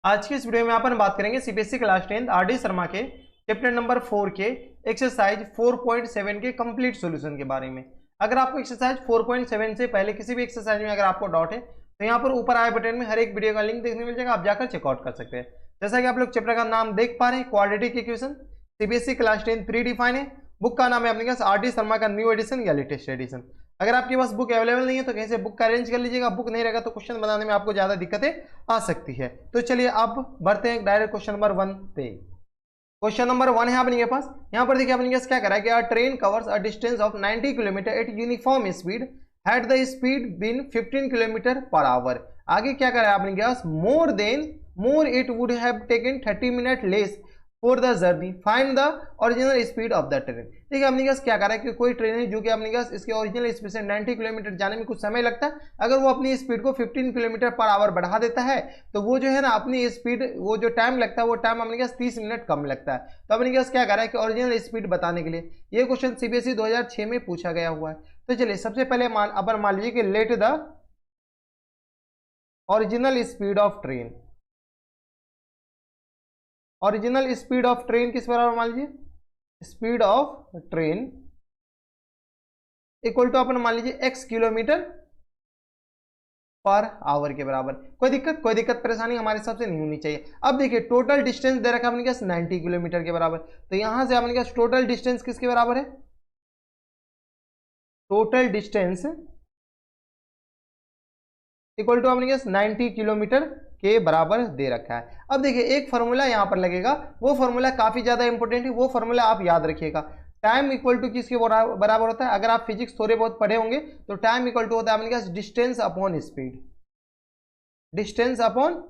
आज की इस वीडियो में अपन बात करेंगे सीबीएसई क्लास 10 आरडी शर्मा के चैप्टर नंबर 4 के एक्सरसाइज 4.7 के कंप्लीट सॉल्यूशन के बारे में। अगर आपको एक्सरसाइज 4.7 से पहले किसी भी एक्सरसाइज में अगर आपको डाउट है तो यहाँ पर ऊपर आई बटन में हर एक वीडियो का लिंक देखने मिल जाएगा, आप जाकर चेकआउट कर सकते हैं। जैसा कि आप लोग चैप्टर का नाम देख पा रहे हैं, quadratic equation, CBSE class 10 pre define है। बुक का नाम है अपने पास आरडी शर्मा का न्यू एडिशन या लेटेस्ट एडिशन। अगर आपके पास बुक अवेलेबल नहीं है तो कहीं से बुक का अरेंज कर लीजिएगा। बुक नहीं रहेगा तो क्वेश्चन बनाने में आपको ज्यादा दिक्कतें आ सकती है। तो चलिए अब बढ़ते हैं डायरेक्ट क्वेश्चन नंबर 1 पे। क्वेश्चन नंबर 1 है अपने पास। यहाँ पर देखिए अपने पास क्या करा है कि train covers a distance of 90 kilometre at uniform speed, had the speed been 15 kilometre per hour. आगे क्या करा है अपने पास, more it would have taken 30 minute less for the journey, find the original speed of the train. देखिए अपने पास क्या करा है कि कोई ट्रेन है जो कि अपने पास इसके ओरिजिनल स्पीड से 90 किलोमीटर जाने में कुछ समय लगता है। अगर वो अपनी स्पीड को 15 किलोमीटर पर आवर बढ़ा देता है तो वो जो है ना अपनी स्पीड, वो जो टाइम लगता है वो टाइम अपने पास 30 मिनट कम लगता है। तो अपने पास क्या करा है कि ओरिजिनल स्पीड बताने के लिए ये क्वेश्चन सीबीएसई 2006 में पूछा गया हुआ है। तो चलिए सबसे पहले अपन मान लीजिए कि let the original speed of train. Original speed of train किस बराबर मान लीजिए, speed of train equal to अपन मान लीजिए x किलोमीटर पर आवर के बराबर। कोई दिक्कत परेशानी हमारे हिसाब से नहीं होनी चाहिए। अब देखिए टोटल डिस्टेंस दे रखा है अपने पास 90 किलोमीटर के बराबर। तो यहां से अपने पास टोटल डिस्टेंस किसके बराबर है, टोटल डिस्टेंस इक्वल टू अपने पास 90 किलोमीटर के बराबर दे रखा है। अब देखिए एक फॉर्मूला यहां पर लगेगा, वो फॉर्मूला काफी ज्यादा इंपॉर्टेंट है, वो फॉर्मूला आप याद रखिएगा। टाइम इक्वल टू किसके बराबर होता है, अगर आप फिजिक्स थोड़े बहुत पढ़े होंगे तो टाइम इक्वल टू होता है अपने पास distance upon speed, distance upon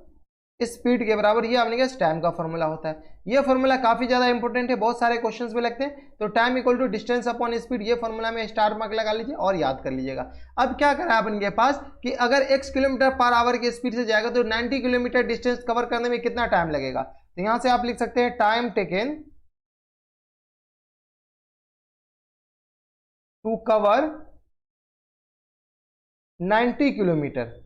speed के बराबर। ये अपने पास टाइम का फॉर्मूला होता है। ये फॉर्मूला काफी ज्यादा इंपॉर्टेंट है, बहुत सारे क्वेश्चंस में लगते हैं। तो time equal to distance upon speed, ये फॉर्मूला में स्टार मार्क लगा लीजिए और याद कर लीजिएगा। अब क्या करा है अपन के पास कि अगर x किलोमीटर पर आवर की स्पीड से जाएगा तो 90 किलोमीटर डिस्टेंस कवर करने में कितना टाइम लगेगा। तो यहां से आप लिख सकते हैं time taken to cover 90 kilometre,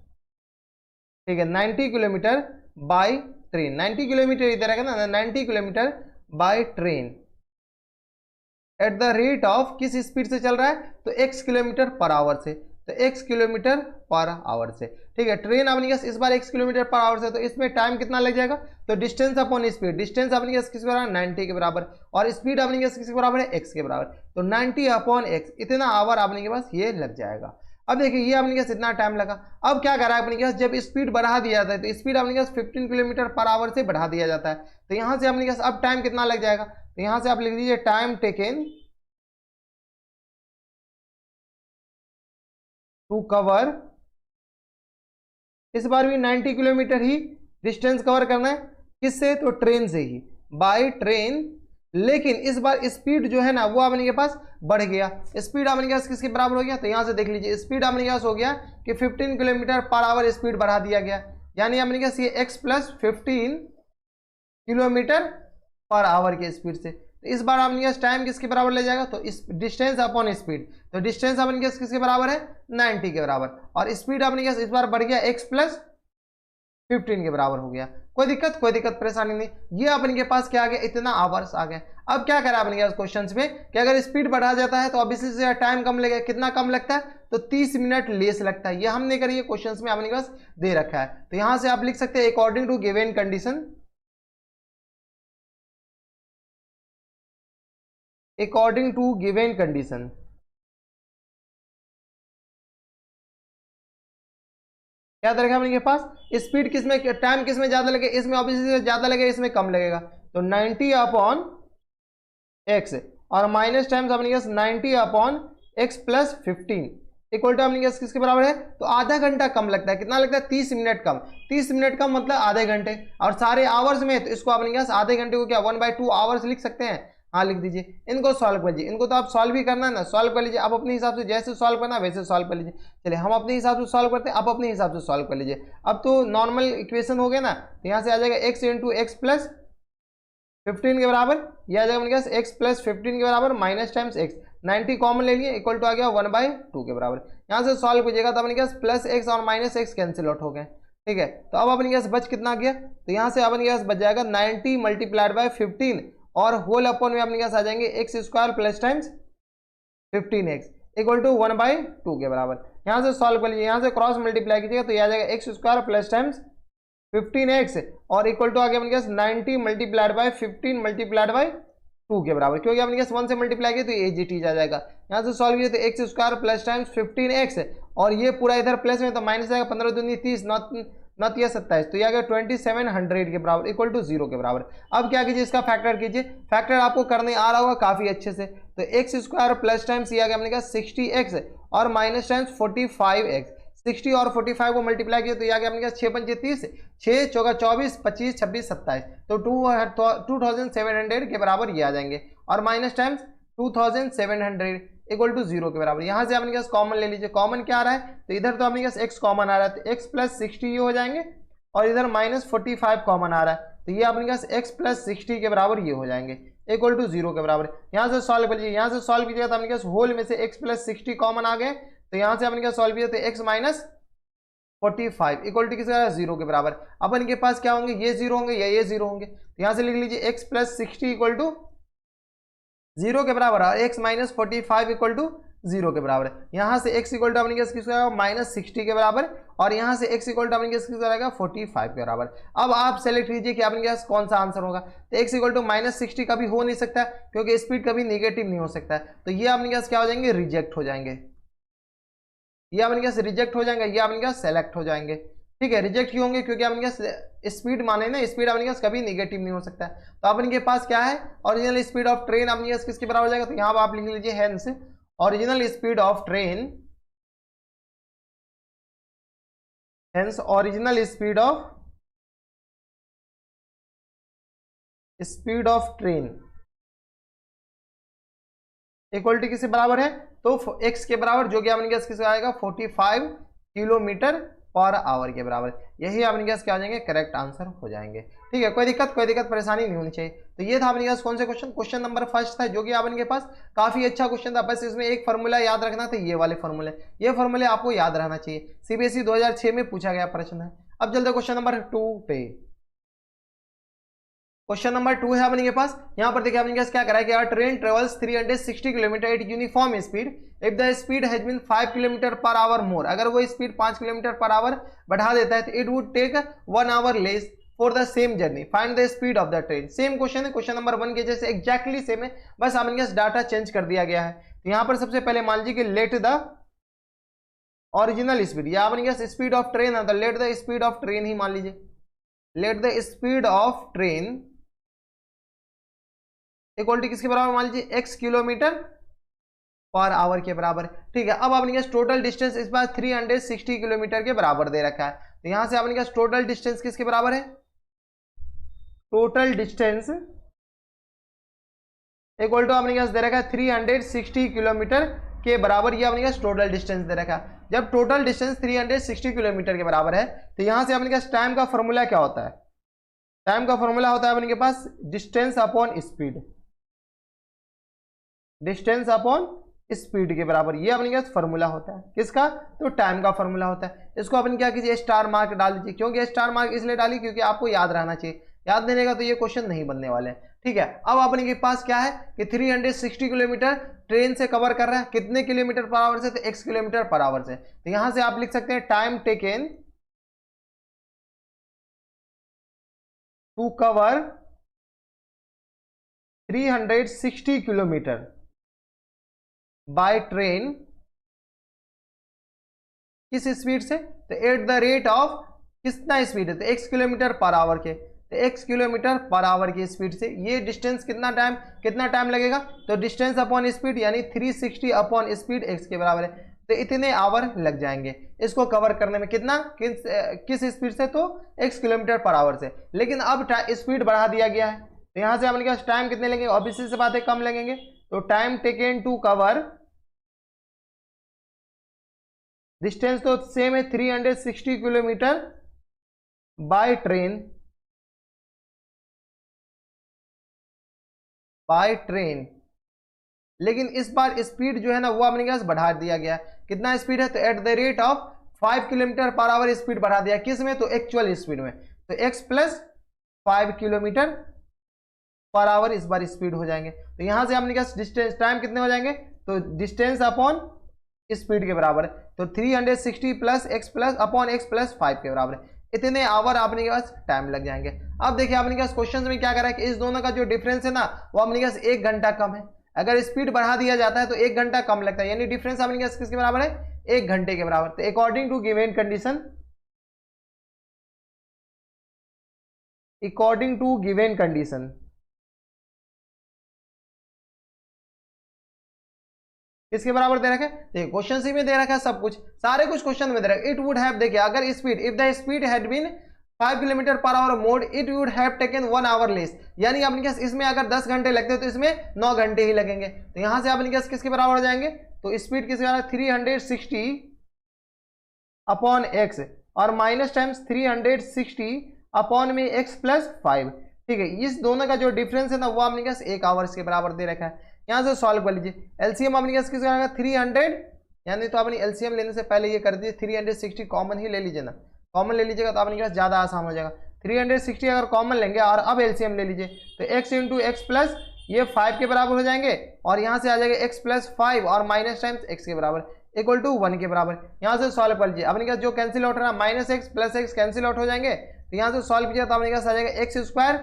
ठीक है, 90 किलोमीटर बाय ट्रेन। 90 किलोमीटर इधर है ना, 90 kilometre by train eight the rate of, किस स्पीड से चल रहा है तो x किलोमीटर पर आवर से, तो x किलोमीटर पर आवर से, ठीक है। ट्रेन अपनी इस बार x किलोमीटर पर आवर से, तो इसमें टाइम कितना लग जाएगा, तो डिस्टेंस अपॉन स्पीड, डिस्टेंस अपनी किसके बराबर 90 के बराबर, और स्पीड अपनी किसके बराबर है x के बराबर, तो 90 अपॉन x, इतना आवर अपने के पास ये लग जाएगा। अब देखिए ये अपने पास इतना टाइम लगा। अब क्या करा है अपने पास, जब स्पीड बढ़ा दिया जाता है तो स्पीड अपने पास 15 किलोमीटर पर आवर से बढ़ा दिया जाता है। तो यहां से अपने पास अब टाइम कितना लग जाएगा, तो यहां से आप लिख दीजिए टाइम टेकन टू कवर, इस बार भी 90 किलोमीटर ही डिस्टेंस कवर करना है, किससे, तो ट्रेन से ही, बाय ट्रेन। लेकिन इस बार स्पीड जो है ना वो अपने के पास बढ़ गया। स्पीड अपने के पास किसके बराबर हो गया, तो यहां से देख लीजिए स्पीड अपने के पास हो गया कि 15 किलोमीटर पर आवर स्पीड बढ़ा दिया गया, यानी अपने के पास ये x plus 15 kilometre per hour की स्पीड से। तो इस बार अपने पास टाइम किसके बराबर ले जाएगा, तो इस डिस्टेंस अपॉन स्पीद, तो डिस्टेंस अपने पास किसके बराबर है 90 के बराबर, और स्पीड अपने पास इस बार बढ़ गया x प्लस 15 के बराबर हो गया। कोई दिक्कत परेशानी नहीं। ये अपने के पास क्या आ गया, इतना आवर्स आ गया। अब क्या करा अपने पास क्वेश्चंस में कि अगर स्पीड बढ़ा जाता है तो ऑब्वियसली से टाइम कम लगेगा, कितना कम लगता है, तो 30 मिनट लेस लगता है। ये हमने करी है, क्वेश्चंस में अपने पास दे रखा है। तो यहां से आप लिख सकते हैं according to given condition, according to given condition, क्या रखा अपने के पास, स्पीड किसमें, टाइम किसमें ज्यादा लगे, इसमें ऑब्वियसली ज्यादा लगेगा, इसमें कम लगेगा, तो 90 अपॉन x, और माइनस टाइम्स अपने पास 90 upon x plus 15 equal to अपने पास किसके बराबर है, तो आधा घंटा कम लगता है। कितना लगता है, 30 मिनट कम। 30 मिनट कम मतलब आधे घंटे, और सारे आवर्स में तो इसको अपने पास आधे घंटे को क्या 1/2 आवर्स लिख सकते हैं। हाँ लिख दीजिए। इनको सॉल्व कीजिए, इनको तो आप सॉल्व ही करना है ना, सॉल्व कर लीजिए आप अपने हिसाब से, जैसे सॉल्व करना है वैसे सॉल्व कर लीजिए। चलिए हम अपने हिसाब से सॉल्व करते हैं, आप अपने हिसाब से सॉल्व कर लीजिए। अब तो नॉर्मल इक्वेशन हो गया ना, तो यहाँ से आ जाएगा x इंटू एक्स प्लस 15 के बराबर, यह आ जाएगा अपने पास x प्लस 15 के बराबर माइनस टाइम्स x, 90 कॉमन ले लिए, इक्वल टू आ गया 1/2 के बराबर। यहाँ से सॉल्व कीजिएगा तो अपने पास प्लस x और माइनस x कैंसिल आउट हो गए, ठीक है, तो अब अपने पास बच कितना गया, तो यहाँ से अपने पास बच जाएगा 90 मल्टीप्लाइड बाय 15 और होल अपॉन में अपने पास आ जाएंगे x square plus times 15x equal to 1/2 के बराबर। यहाँ से सॉल्व कर लीजिए, यहाँ से क्रॉस मल्टीप्लाई कीजिएगा तो ये आ जाएगा x square plus times 15x और इक्वल टू आ गया अपने पास 90 मल्टीप्लाइड बाय 15 मल्टीप्लाइड बाय 2 के बराबर, क्योंकि अपने पास 1 से मल्टीप्लाई किया तो ये एजीटी आ जाएगा। यहाँ से सॉल्व किया तो x square plus times 15x और ये पूरा इधर प्लस में तो माइनस आएगा, 15 दूनी 30 नॉट या 27, तो ये आ गया 2700 के बराबर इक्वल टू 0 के बराबर। अब क्या कीजिए, इसका फैक्टर कीजिए, फैक्टर आपको करने आ रहा होगा काफी अच्छे से, तो एक्स स्क्वायर प्लस टाइम्स ये आ गया अपने का 60x और माइनस टाइम्स 45x, 60 और 45 को मल्टीप्लाई किया तो ये आ गया अपने का 6 पंचे 30, 6 चौका 24, 25 26 27, तो 2700 के बराबर ये आ जाएंगे और माइनस टाइम्स 2700 इक्वल टू 0 के बराबर। यहाँ से अपने पास कॉमन ले लीजिए, कॉमन क्या आ रहा है, तो इधर तो अपने पास x कॉमन आ रहा है तो x प्लस 60 ये हो जाएंगे और इधर माइनस 45 कॉमन आ रहा है तो ये अपने पास x प्लस 60 के बराबर ये हो जाएंगे इक्वल टू 0 के बराबर। यहाँ से सॉल्व कर लीजिए, यहाँ से सॉल्व कीजिएगा तो अपने पास होल में से x प्लस 60 कॉमन आ गए तो यहाँ से अपने पास सॉल्व किया तो x माइनस 45 इक्वल टू किसका 0 के बराबर। अब इनके पास क्या होंगे, ये 0 होंगे या ये 0 होंगे, तो यहाँ से लिख लीजिए x प्लस 60 इक्वल टू 0 के बराबर और x माइनस 45 इक्वल टू 0 के बराबर। यहाँ से x इक्वल टू अपने किसका माइनस 60 के बराबर और यहाँ से x इक्वल टू अपने किसका रहेगा 45 के बराबर। अब आप सेलेक्ट कीजिए कि आपके पास कौन सा आंसर होगा, तो x इक्वल टू माइनस 60 कभी हो नहीं सकता क्योंकि स्पीड कभी नेगेटिव नहीं हो सकता, तो ये अपने पास क्या हो जाएंगे, रिजेक्ट हो जाएंगे, ये अपने पास रिजेक्ट हो जाएंगे, ये अपने पास सेलेक्ट हो जाएंगे। ठीक है, रिजेक्ट क्यों होंगे, क्योंकि अपने पास स्पीड माने ना, स्पीड अपने पास कभी नेगेटिव नहीं हो सकता है। तो अपने के पास क्या है, ओरिजिनल स्पीड ऑफ ट्रेन अपने पास किसके बराबर हो जाएगा, तो यहाँ पर आप लिख लीजिए hence original speed of train, hence original speed of train equal to किसके बराबर है, तो x के बराबर जो कि अपने पास किसका आएगा 45 किलोमीटर पर आवर के बराबर। यही अपने पास क्या हो जाएंगे, करेक्ट आंसर हो जाएंगे। ठीक है, कोई दिक्कत परेशानी नहीं होनी चाहिए। तो ये था अपने पास कौन से क्वेश्चन नंबर फर्स्ट था जो कि आपके पास काफी अच्छा क्वेश्चन था, बस इसमें एक फॉर्मूला याद रखना था, ये वाले फॉर्मूले, ये फॉर्मूले आपको याद रहना चाहिए, सीबीएसई 2006 में पूछा गया प्रश्न है। अब चलते क्वेश्चन नंबर 2 पे। क्वेश्चन नंबर 2 है अपने पास, यहाँ पर देखिए अपने पास क्या करा है कि train travels 360 kilometre at uniform speed if the speed has been 5 kilometre per hour more, अगर वो स्पीड 5 किलोमीटर पर आवर बढ़ा देता है तो it would take 1 hour less for the same journey, find the speed of the train. Same question है, question number 1 के जैसे exactly same है, बस अपने पास डाटा चेंज कर दिया गया है। तो यहाँ पर सबसे पहले मान लीजिए कि लेट द ओरिजिनल स्पीड, या अपने पास स्पीड ऑफ ट्रेन है तो let the speed of train ही मान लीजिए, let the speed of train equal to किसके बराबर मान लीजिए x किलोमीटर पर आवर के बराबर। ठीक है, अब अपने पास टोटल डिस्टेंस इस बार 360 किलोमीटर के बराबर दे रखा है, तो यहां से अपने पास टोटल डिस्टेंस किसके बराबर है, टोटल डिस्टेंस इक्वल टू अपने पास दे रखा है 360 किलोमीटर के बराबर, ये अपने पास टोटल डिस्टेंस दे रखा है। जब टोटल डिस्टेंस 360 किलोमीटर के बराबर है तो यहां से अपने पास टाइम का फॉर्मूला क्या होता है, टाइम का फॉर्मूला होता है अपने पास distance upon speed, distance upon speed के बराबर, ये अपने पास फॉर्मूला होता है किसका, तो टाइम का फॉर्मूला होता है। इसको अपन क्या कीजिए, स्टार मार्क डाल दीजिए, क्योंकि स्टार मार्क इसलिए डाली क्योंकि आपको याद रहना चाहिए, याद नहीं रहेगा तो ये क्वेश्चन नहीं बनने वाले हैं। ठीक है, अब अपने के पास क्या है कि 360 किलोमीटर ट्रेन से कवर कर रहा है, कितने किलोमीटर पर आवर से, तो x किलोमीटर पर आवर से। तो यहां से आप लिख सकते हैं time taken to cover 360 kilometre by train, किस स्पीड से, तो एट द रेट ऑफ कितना स्पीड है, तो x किलोमीटर पर आवर के, तो x किलोमीटर पर आवर की स्पीड से ये डिस्टेंस कितना टाइम लगेगा, तो डिस्टेंस अपॉन स्पीड यानी 360 अपॉन स्पीड x के बराबर है, तो इतने आवर लग जाएंगे इसको कवर करने में। कितना, किस स्पीड से, तो x किलोमीटर पर आवर से। लेकिन अब स्पीड बढ़ा दिया गया है तो यहां से अपने पास टाइम कितने लगेंगे, ऑब्वियसली से बात है कम लगेंगे, तो time taken to cover distance तो सेम है 360 किलोमीटर बाय ट्रेन, लेकिन इस बार स्पीड जो है ना वो अपने पास बढ़ा दिया गया। कितना स्पीड है, तो at the rate of 5 kilometre per hour speed बढ़ा दिया, किस में, तो एक्चुअल स्पीड में, तो x plus 5 kilometre per our इस बार स्पीड हो जाएंगे। तो यहां से हमने कहा डिस्टेंस टाइम कितने हो जाएंगे, तो डिस्टेंस अपॉन स्पीड के बराबर है, तो 360 plus x plus upon x plus 5 के बराबर है। इतने आवर आपने पास टाइम लग जाएंगे। अब देखिए आपने पास क्वेश्चन में क्या करा है कि इस दोनों का जो डिफरेंस है ना वो आपने पास 1 घंटा कम है। अगर स्पीड बढ़ा दिया जाता है तो 1 घंटा कम लगता है, यानी डिफरेंस आपने पास किसके बराबर है, 1 घंटे के बराबर। तो according to given condition, according to given condition, किसके बराबर दे रखा है, देखिए क्वेश्चन सी में दे रखा है सब कुछ, सारे कुछ क्वेश्चन में दे रखा है। इट वुड हैव, देखिए अगर speed, if the speed had been 5 kilometre per hour more it would have taken 1 hour less, यानी आपने क्या इसमें अगर 10 घंटे लगते तो इसमें 9 घंटे ही लगेंगे। तो यहां से आपने क्या किसके बराबर हो जाएंगे, तो स्पीड किसके बराबर 360 अपॉन एक्स और माइनस टाइम्स 360 अपॉन में एक्स प्लस 5, ठीक है। इस दोनों का जो डिफरेंस है ना वो आपने क्या 1 आवर्स के बराबर दे रखा है। यहां से सॉल्व कर लीजिए, एलसीएम आपने क्या किसका आएगा 300, यानी तो आपने एलसीएम लेने से पहले ये कर दीजिए 360 कॉमन ही ले लीजिए ना, कॉमन ले लीजिएगा तो आपने क्या ज्यादा आसान हो जाएगा। 360 अगर कॉमन लेंगे और अब एलसीएम ले लीजिए तो x इंटू एक्स प्लस ये 5 के बराबर हो जाएंगे और यहाँ से आ जाएगा x प्लस 5 और माइनस टाइम्स x के बराबर इक्वल टू 1 के बराबर। यहाँ से सॉल्व कर लीजिए, आपने क्या जो कैंसिल आउट है ना minus x plus x cancel out हो जाएंगे। तो यहाँ से सॉल्व कीजिए तो आपने क्या आ जाएगा x square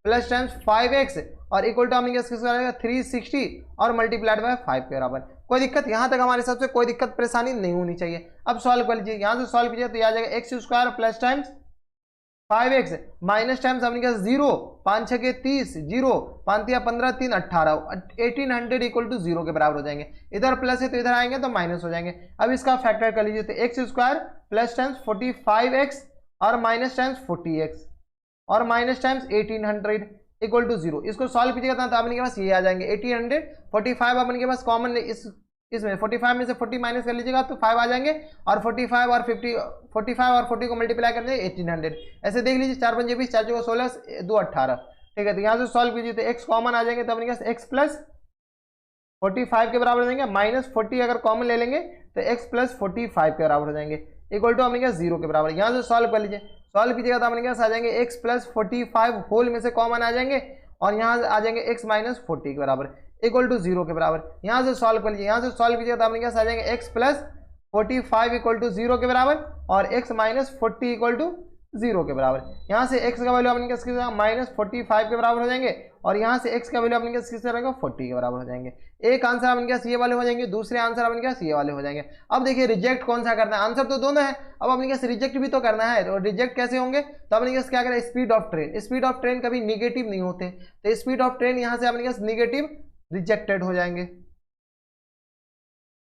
plus times 5x और इक्वल टू आपने क्या आएगा 360 और मल्टीप्लाइड बाय 5 के बराबर। कोई दिक्कत यहाँ तक हमारे हिसाब से कोई दिक्कत परेशानी नहीं होनी चाहिए। अब सॉल्व कर लीजिए, यहाँ से सॉल्व कीजिए तो आ जाएगा x square plus times 5x minus times आपने क्या 0 5 6 के 30 0 5 या 15 3 18 1800 इक्वल टू 0 के बराबर हो जाएंगे। इधर प्लस है तो इधर आएंगे तो माइनस हो जाएंगे। अब इसका फैक्टर कर लीजिए तो x square plus times 45x और माइनस टाइम्स 40x और माइनस टाइम्स 1800 इक्वल टू 0। इसको सॉल्व कीजिएगा तो आपने के पास ये आ जाएंगे 1800 45 अपने के पास कॉमन इसमें 45 में से 40 माइनस कर लीजिएगा तो 5 आ जाएंगे और 45 और 40 को मल्टीप्लाई कर दीजिए 1800। ऐसे देख लीजिए 4 5 20 4 4 16 2 18, ठीक है। तो यहाँ से सॉल्व कीजिए तो x कॉमन आ जाएंगे तो अपने पास x प्लस 45 के बराबर हो जाएंगे, माइनस 40 अगर कॉमन ले लेंगे तो x प्लस 45 के बराबर हो जाएंगे इक्वल टू अपने पास 0 के बराबर। यहाँ से सॉल्व कर लीजिए, सॉल्व कीजिएगा तो अपने पास आ जाएंगे x प्लस 45 होल में से कॉमन आ जाएंगे और यहाँ से आ जाएंगे x माइनस 40 के बराबर इक्वल टू 0 के बराबर। यहाँ से सॉल्व कर लीजिए, यहाँ से सॉल्व कीजिएगा तो आपने क्या आ जाएंगे x प्लस 45 इक्वल टू 0 के बराबर और x माइनस 40 इक्वल टू 0 के बराबर। यहाँ से x का वैल्यू अपने क्या माइनस 45 के बराबर हो जाएंगे और यहाँ से x का वैल्यू अपने क्या रहेगा 40 के बराबर हो जाएंगे। एक आंसर अपने क्या ये वाले हो जाएंगे, दूसरे आंसर अपने क्या ये वाले हो जाएंगे। अब देखिए रिजेक्ट कौन सा करना है, आंसर तो दोनों है, अब अपने क्या रिजेक्ट भी तो करना है। तो रिजेक्ट कैसे होंगे, तो अपने क्या करें speed of train, speed of train कभी निगेटिव नहीं होते, तो स्पीड ऑफ ट्रेन यहाँ से अपने क्या निगेटिव रिजेक्टेड हो जाएंगे,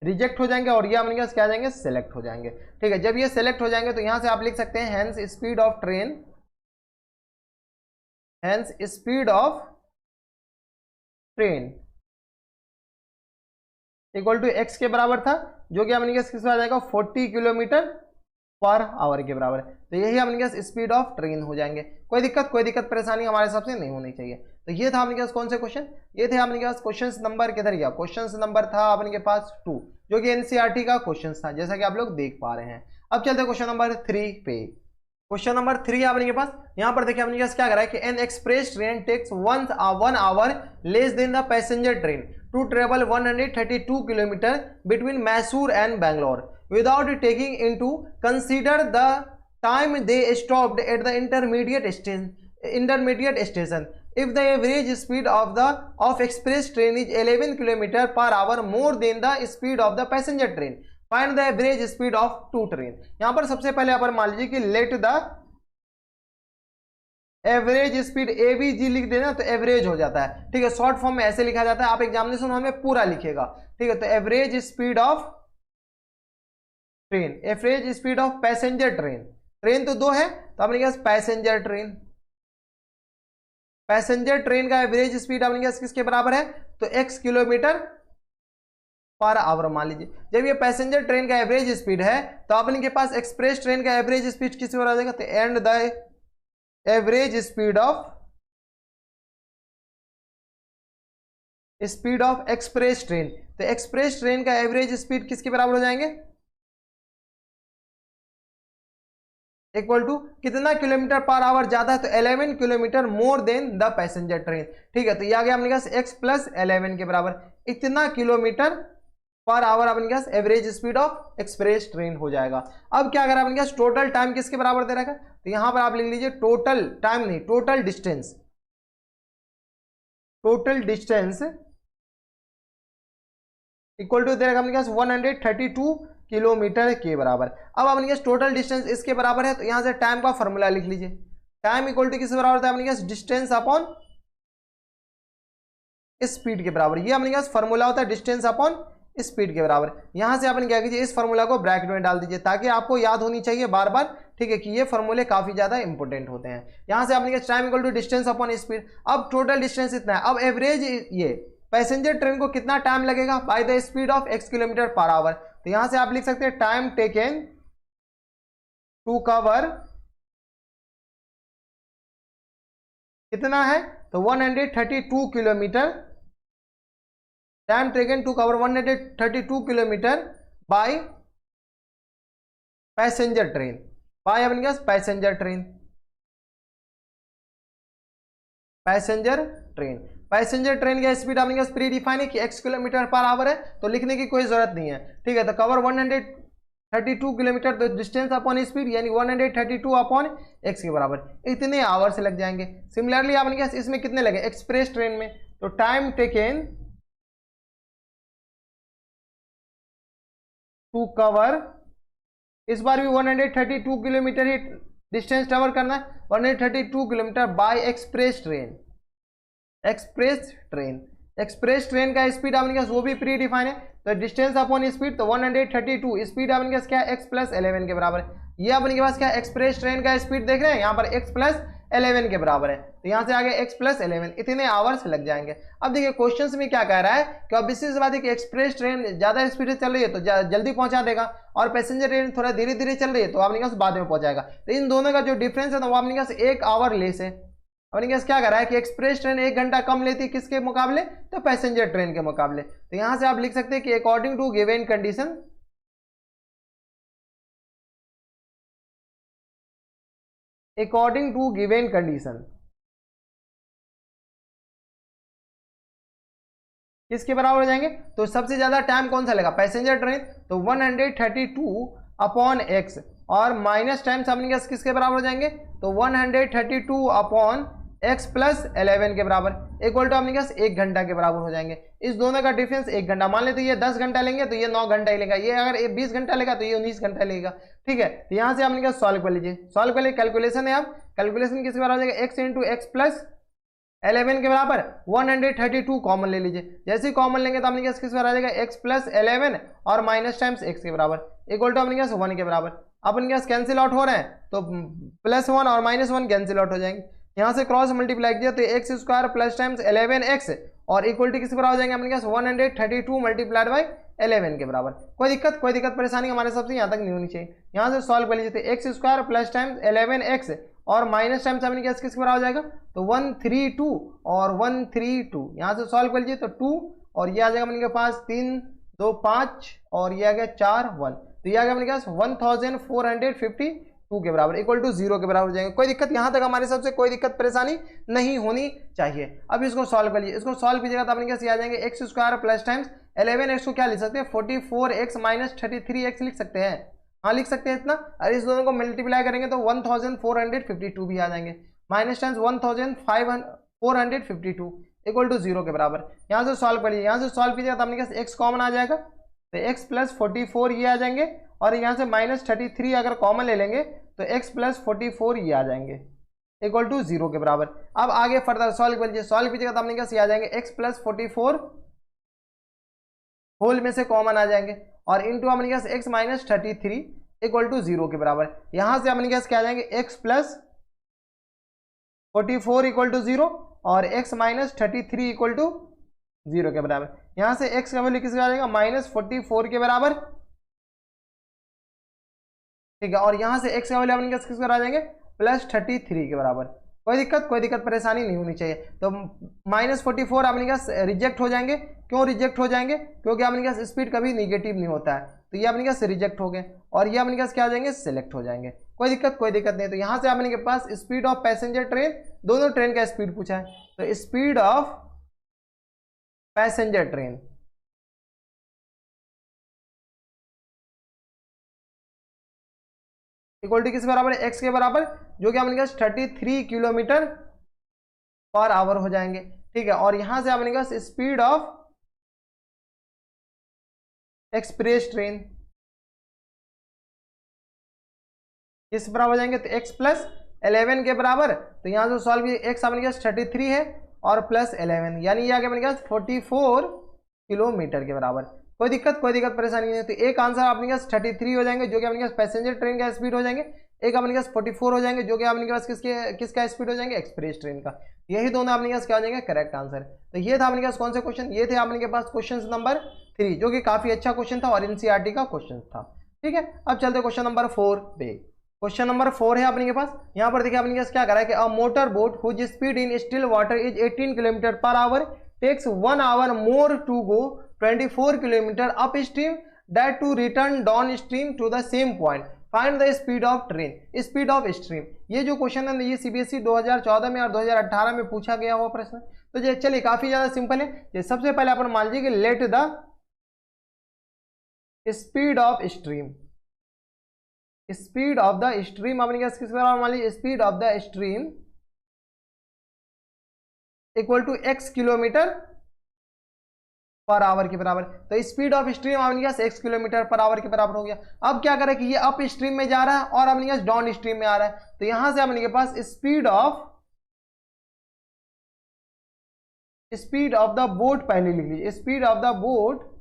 रिजेक्ट हो जाएंगे और ये अपने क्या आ जाएंगे सेलेक्ट हो जाएंगे, ठीक है। जब ये सेलेक्ट हो जाएंगे तो यहां से आप लिख सकते हैं hence speed of train, hence speed of train equal to x के बराबर था जो कि अपने किस आ जाएगा 40 किलोमीटर पर आवर के बराबर है। तो यही अपने क्या स्पीड ऑफ ट्रेन हो जाएंगे। कोई दिक्कत परेशानी हमारे हिसाब से नहीं होनी चाहिए। तो ये था अपने के पास कौन से क्वेश्चन, ये थे अपने के पास क्वेश्चन नंबर किधर गया, क्वेश्चन नंबर था अपने के पास 2 जो कि एनसीईआरटी का क्वेश्चन था जैसा कि आप लोग देख पा रहे हैं। अब चलते हैं क्वेश्चन नंबर 3 पे। क्वेश्चन नंबर 3 अपने के पास यहाँ पर देखिए अपने के पास क्या करा है कि an express train takes 1 hour less than the passenger train to travel 132 kilometre between Mysore and Bangalore without taking into consider the time they stopped at the intermediate station. If the average speed of express train is 11 km per hour more than the speed of the passenger train, find the average speed of two train। यहाँ पर सबसे पहले अपन मान लीजिए कि let the average speed AVG लिख देना तो एवरेज हो जाता है, ठीक है। शॉर्ट फॉर्म में ऐसे लिखा जाता है, आप एग्जामिनेशन हॉल में पूरा लिखेगा, ठीक है। तो average speed of train, average speed of passenger train, train तो 2 है तो आपने क्या पैसेंजर ट्रेन, पैसेंजर ट्रेन का एवरेज स्पीड आपने क्या किसके बराबर है तो x किलोमीटर पर आवर मान लीजिए। जब ये पैसेंजर ट्रेन का एवरेज स्पीड है तो आपने के पास एक्सप्रेस ट्रेन का एवरेज स्पीड किस पर आ जाएगा तो and the average speed of express train. तो एक्सप्रेस ट्रेन का एवरेज स्पीड किसके बराबर हो जाएंगे इक्वल टू कितना किलोमीटर पर आवर ज्यादा है, तो 11 kilometre more than the passenger train. ठीक है, तो ये आ गया अपने पास x प्लस 11 के बराबर, इतना किलोमीटर पर आवर अपने पास average speed of express train हो जाएगा। अब क्या अगर अपने पास टोटल टाइम किसके बराबर दे रखा है, तो यहां पर आप लिख लीजिए टोटल टाइम नहीं, total distance, total distance equal to दे रखा अपने पास 132 किलोमीटर के बराबर। अब अपने पास टोटल डिस्टेंस इसके बराबर है, तो यहां से टाइम का फॉर्मूला लिख लीजिए। टाइम इक्वल टू किसके बराबर था अपने पास, डिस्टेंस अपॉन स्पीड के बराबर। ये अपने पास फॉर्मूला होता है डिस्टेंस अपॉन स्पीड के बराबर। यहां से अपन क्या कीजिए, इस फॉर्मूला को ब्रैकेट में डाल दीजिए ताकि आपको याद होनी चाहिए बार बार। ठीक है, कि ये फॉर्मूले काफी ज्यादा इंपॉर्टेंट होते हैं। यहां से अपने time equal to distance upon speed. अब टोटल डिस्टेंस इतना है, अब एवरेज ये पैसेंजर ट्रेन को कितना टाइम लगेगा by the speed of x kilometre per our. तो यहां से आप लिख सकते हैं टाइम टेकन टू कवर कितना है, तो 132 kilometre, time taken to cover 132 kilometre by passenger train, by अपने पास passenger train, passenger train. Passenger train का स्पीड अपने पास प्री डिफाइन है कि x किलोमीटर पर आवर है, तो लिखने की कोई जरूरत नहीं है। ठीक है, तो कवर 132 किलोमीटर, तो डिस्टेंस अपॉन स्पीड यानी 132 अपॉन x के बराबर, इतने आवर से लग जाएंगे। सिमिलरली अपने पास इसमें कितने लगे एक्सप्रेस ट्रेन में, तो टाइम टेकन टू कवर, इस बार भी 132 किलोमीटर ही डिस्टेंस कवर करना है, 132 kilometre bye express train, express train. Express train का स्पीड अपने पास वो भी प्री डिफाइन है, तो डिस्टेंस अपॉन स्पीड, तो 132 स्पीड अपने पास क्या है x प्लस 11 के बराबर। ये अपने के पास क्या है एक्सप्रेस ट्रेन का स्पीड देख रहे हैं, यहाँ पर x प्लस 11 के बराबर है, तो यहाँ से आगे x प्लस 11, इतने आवर्स लग जाएंगे। अब देखिए क्वेश्चन में क्या कह रहा है कि अब इसी से बात है कि एक्सप्रेस ट्रेन ज्यादा स्पीड से चल रही है तो जल्दी पहुंचा देगा, और पैसेंजर ट्रेन थोड़ा धीरे धीरे चल रही है तो अपने पास बाद में पहुंचाएगा। तो इन दोनों का जो डिफरेंस है तो वो अपने पास 1 आवर लेस है। अपने पास क्या कर रहा है कि एक्सप्रेस ट्रेन 1 घंटा कम लेती है किसके मुकाबले, तो पैसेंजर ट्रेन के मुकाबले। तो यहां से आप लिख सकते हैं कि according to given condition, according to given condition किसके बराबर हो जाएंगे, तो सबसे ज्यादा टाइम कौन सा लेगा पैसेंजर ट्रेन, तो 132 अपॉन x, और माइनस टाइम्स अपने पास किसके बराबर हो जाएंगे, तो 132 अपॉन x प्लस 11 के बराबर, इक्वल टू अपने पास 1 घंटा के बराबर हो जाएंगे। इस दोनों का डिफरेंस 1 घंटा, मान लेते ये 10 घंटा लेंगे तो ये 9 घंटा ही लेगा, ये अगर ये 20 घंटा लेगा तो ये 19 घंटा लेगा। ठीक है, तो यहाँ से अपने पास सॉल्व कर लीजिए, सॉल्व कर लीजिए, कैलकुलेशन है, आप कैलकुलेशन किसके बराबर हो जाएगा, x इंटू एक्स प्लस 11 के बराबर 132 कॉमन ले लीजिए। जैसे ही कॉमन लेंगे तो अपने पास किस बराबर आ जाएगा x प्लस 11 और माइनस टाइम्स x के बराबर, इक्वल टू अपने पास 1 के बराबर। अपने पास कैंसिल आउट हो रहे हैं तो +1 और -1 कैंसिल आउट हो जाएंगे। यहाँ से क्रॉस मल्टीप्लाई किया तो x square plus times 11x और इक्वल टू किसके बराबर हो जाएंगे अपने पास 132 मल्टीप्लाइड बाई 11 के बराबर। कोई दिक्कत परेशानी हमारे सबसे यहाँ तक नहीं होनी चाहिए। यहाँ से सॉल्व कर लीजिए, x square plus times 11x और माइनस टाइम्स अपने पास किसके बराबर हो जाएगा, तो 132 और 132। यहाँ से सॉल्व कर लीजिए तो 2 और ये आ जाएगा अपने के पास 3 2 5 और ये आ गया 4 1, तो ये आ गया अपने पास 1452 के बराबर, इक्वल टू 0 के बराबर हो जाएंगे। कोई दिक्कत यहाँ तक हमारे सबसे कोई दिक्कत परेशानी नहीं होनी चाहिए। अब इसको सॉल्व कर लीजिए, इसको सॉल्व कीजिएगा तो अपने पास आ जाएंगे x square plus times 11x को क्या लिख सकते हैं 44x माइनस 33x लिख सकते हैं, हाँ लिख सकते हैं इतना। और इस दोनों को मल्टीप्लाई करेंगे तो 1452 भी आ जाएंगे, माइनस टाइम्स 1452 इक्वल टू 0 के बराबर। यहाँ से सॉल्व करिए, यहाँ से सॉल्व कीजिएगा तो अपने पास x कॉमन आ जाएगा तो x प्लस 44 ये आ जाएंगे और यहाँ से माइनस 33 अगर कॉमन ले लेंगे तो x प्लस 44 ये आ जाएंगे इक्वल टू 0 के बराबर। अब आगे फर्दर सॉल्व कर लीजिए, सॉल्व कीजिएगा तो अपने पास ये आ जाएंगे x प्लस 44 होल में से कॉमन आ जाएंगे और इंटू अपने पास x माइनस 33 इक्वल टू 0 के बराबर। यहाँ से अपने पास क्या आ जाएंगे x प्लस 44 इक्वल टू 0 और x माइनस 33 इक्वल टू 0 के बराबर। यहाँ से x का वैल्यू किसका आ जाएगा माइनस 44 के बराबर, ठीक है, और यहाँ से x का वैल्यू अपने पास किसका आ जाएंगे प्लस 33 के बराबर। कोई दिक्कत परेशानी नहीं होनी चाहिए। तो -44 आपने कहा रिजेक्ट हो जाएंगे। क्यों रिजेक्ट हो जाएंगे? क्योंकि आपने कहा स्पीड कभी निगेटिव नहीं होता है, तो ये आपने कहा रिजेक्ट हो गए, और ये आपने कहा क्या हो जाएंगे, सिलेक्ट हो जाएंगे। कोई दिक्कत नहीं। तो यहाँ से आपने के पास स्पीड ऑफ पैसेंजर ट्रेन, दोनों ट्रेन का स्पीड पूछा है, तो speed of passenger train equal to किस बराबर है, एक्स के बराबर, जो कि आपने कहा 33 किलोमीटर पर आवर हो जाएंगे। ठीक है, और यहां से आपने कहा स्पीड ऑफ एक्सप्रेस ट्रेन किस बराबर हो जाएंगे, तो एक्स प्लस 11 के बराबर। तो यहां से सॉल्व किया, एक्स आपने कहा 33 है और प्लस 11, यानी ये आगे अपने पास 44 किलोमीटर के बराबर। कोई दिक्कत परेशानी नहीं है। तो एक आंसर आपके पास 33 हो जाएंगे, जो कि आपके पास पैसेंजर ट्रेन का स्पीड हो जाएंगे। एक आपके पास 44 हो जाएंगे, जो कि आपके पास किसका स्पीड हो जाएंगे, एक्सप्रेस ट्रेन का। यही दोनों आपके पास क्या हो जाएंगे, करेक्ट आंसर। तो ये था आपके पास कौन से क्वेश्चन, ये थे आपके पास क्वेश्चन नंबर 3, जो कि काफी अच्छा क्वेश्चन था और एनसीईआरटी का क्वेश्चन था। ठीक है, अब चलते क्वेश्चन नंबर 4 पे। क्वेश्चन नंबर 4 है अपने के पास, यहाँ पर देखिए अपने पास क्या करा है कि a motor boat whose speed in still water is 18 kilometre per hour takes 1 hour more to go 24 kilometre up stream that to return down stream to the same point, find the speed of train, speed of stream. ये जो question है ये CBSE 2014 में और 2018 में पूछा गया हुआ प्रश्न। तो चलिए काफी ज्यादा सिंपल है। सबसे पहले अपन मान लीजिए कि let the speed of stream, speed of the stream आपने किस बराबर मान लीजिए, speed of the stream equal to x kilometre per hour के बराबर। तो स्पीड ऑफ स्ट्रीम आपने कहा x किलोमीटर पर आवर के बराबर हो गया। अब क्या करें कि ये अप स्ट्रीम में जा रहा है और आपने कहा डाउन स्ट्रीम में आ रहा है, तो यहां से आपने के पास स्पीड ऑफ द बोट पहले लिख लीजिए, speed of the boat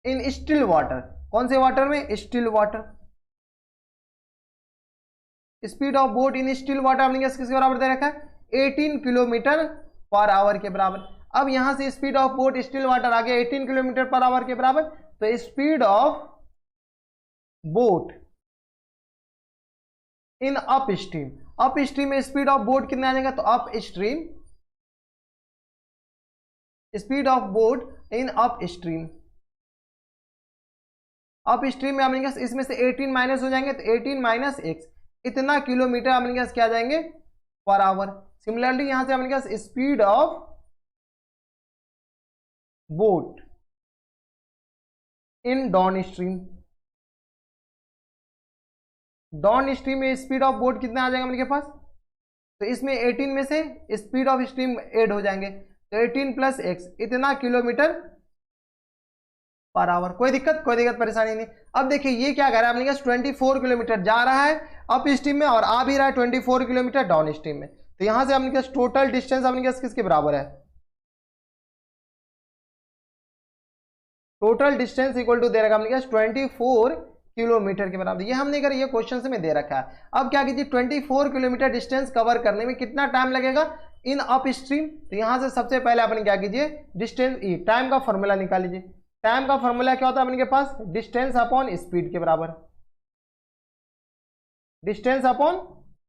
in still water. कौन से वाटर में, still water. Speed of boat in still water आपने किसके बराबर दे रखा है, 18 किलोमीटर पर आवर के बराबर। अब यहां से speed of boat still water आ गया 18 किलोमीटर पर आवर के बराबर, तो speed of boat in upstream, upstream में स्पीड ऑफ बोट कितना आ जाएगा, तो upstream, speed of boat in upstream, upstream में आपने इसमें से 18 माइनस हो जाएंगे, तो 18 माइनस x, इतना किलोमीटर आपने पास क्या जाएंगे, पर आवर। सिमिलरली यहां से आपने पास speed of boat in down stream, downstream में स्पीड ऑफ बोट कितना आ जाएगा मेरे पास, तो इसमें 18 में से स्पीड ऑफ स्ट्रीम ऐड हो जाएंगे, तो 18 प्लस x, इतना किलोमीटर पर आवर। कोई दिक्कत परेशानी नहीं। अब देखिए ये क्या कर रहा है, आपने कहा 24 किलोमीटर जा रहा है अप स्ट्रीम में और आ भी रहा है 24 किलोमीटर डाउन स्ट्रीम में। तो यहां से आपने कहा टोटल डिस्टेंस आपने कहा किसके बराबर है, टोटल डिस्टेंस इक्वल टू दे रखा आपने कहा 24 किलोमीटर के बराबर। ये हमने कर ये क्वेश्चन से में दे रखा है। अब क्या कीजिए 24 किलोमीटर डिस्टेंस कवर करने में कितना टाइम लगेगा इन अप स्ट्रीम, तो यहां से सबसे पहले आपने क्या कीजिए डिस्टेंस टाइम का फॉर्मूला निकाल लीजिए। टाइम का फॉर्मूला क्या होता है अपने पास, डिस्टेंस अपॉन स्पीड के बराबर, डिस्टेंस अपॉन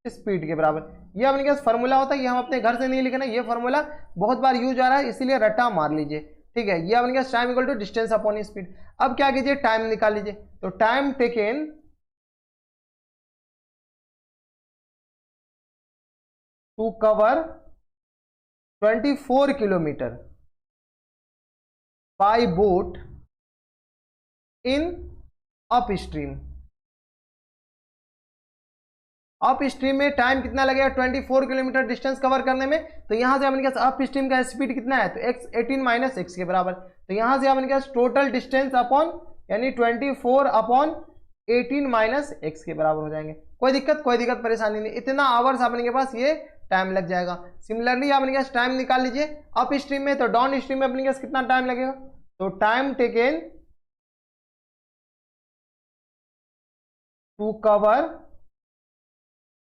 स्पीड के बराबर। ये अपने पास फॉर्मूला होता है, ये हम अपने घर से नहीं लिखना, ये फॉर्मूला बहुत बार यूज आ रहा है इसीलिए रट्टा मार लीजिए। ठीक है, ये अपने पास time equal to distance upon speed. अब क्या कीजिए टाइम निकाल लीजिए, तो time taken to cover 24 kilometre by boat in upstream. Upstream में टाइम कितना लगेगा 24 किलोमीटर डिस्टेंस कवर करने में, तो यहां से अपने पास अप स्ट्रीम का स्पीड कितना है, तो x 18 माइनस x के बराबर। तो यहां से अपने पास टोटल डिस्टेंस अपॉन यानी 24 अपॉन 18 माइनस x के बराबर हो जाएंगे। कोई दिक्कत परेशानी नहीं, इतना आवर्स अपने के पास ये टाइम लग जाएगा। सिमिलरली अपने पास टाइम निकाल लीजिए अप स्ट्रीम में, तो डाउन स्ट्रीम में अपने पास कितना टाइम लगेगा, तो time taken to cover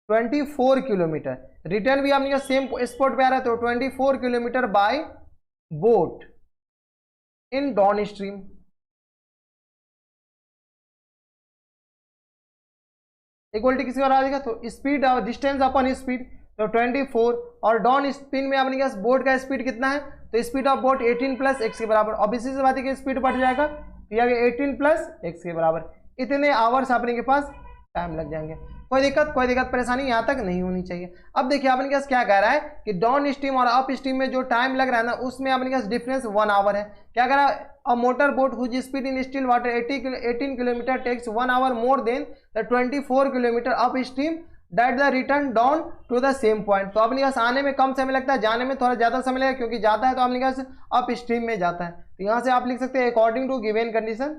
24 kilometre, return भी आपने सेम स्पॉट पे आ रहा है, तो 24 kilometre by boat in down stream. Equality किसके बराबर आ जाएगा, तो स्पीड डिस्टेंस अपन स्पीड, तो 24, और डाउन स्पिन में अपने पास बोट का स्पीड कितना है, तो speed of boat 18 plus x के बराबर, और इसी से बात है कि स्पीड बढ़ जाएगा, तो यह 18 प्लस एक्स के बराबर, इतने आवर्स अपने के पास टाइम लग जाएंगे। कोई दिक्कत परेशानी यहाँ तक नहीं होनी चाहिए। अब देखिए अपने पास क्या कह रहा है कि डाउन स्ट्रीम और अप स्ट्रीम में जो टाइम लग रहा है ना, उसमें अपने पास डिफरेंस 1 आवर है। क्या कह रहा है, a motor boat whose speed in still water 18 kilometre takes 1 hour more then the 24 kilometre up stream that the return down to the same point. तो अपने पास आने में कम समय लगता है, जाने में थोड़ा ज्यादा समय लगेगा, क्योंकि जाता है तो अपने पास अप स्ट्रीम में जाता है। तो यहाँ से आप लिख सकते हैं according to given condition,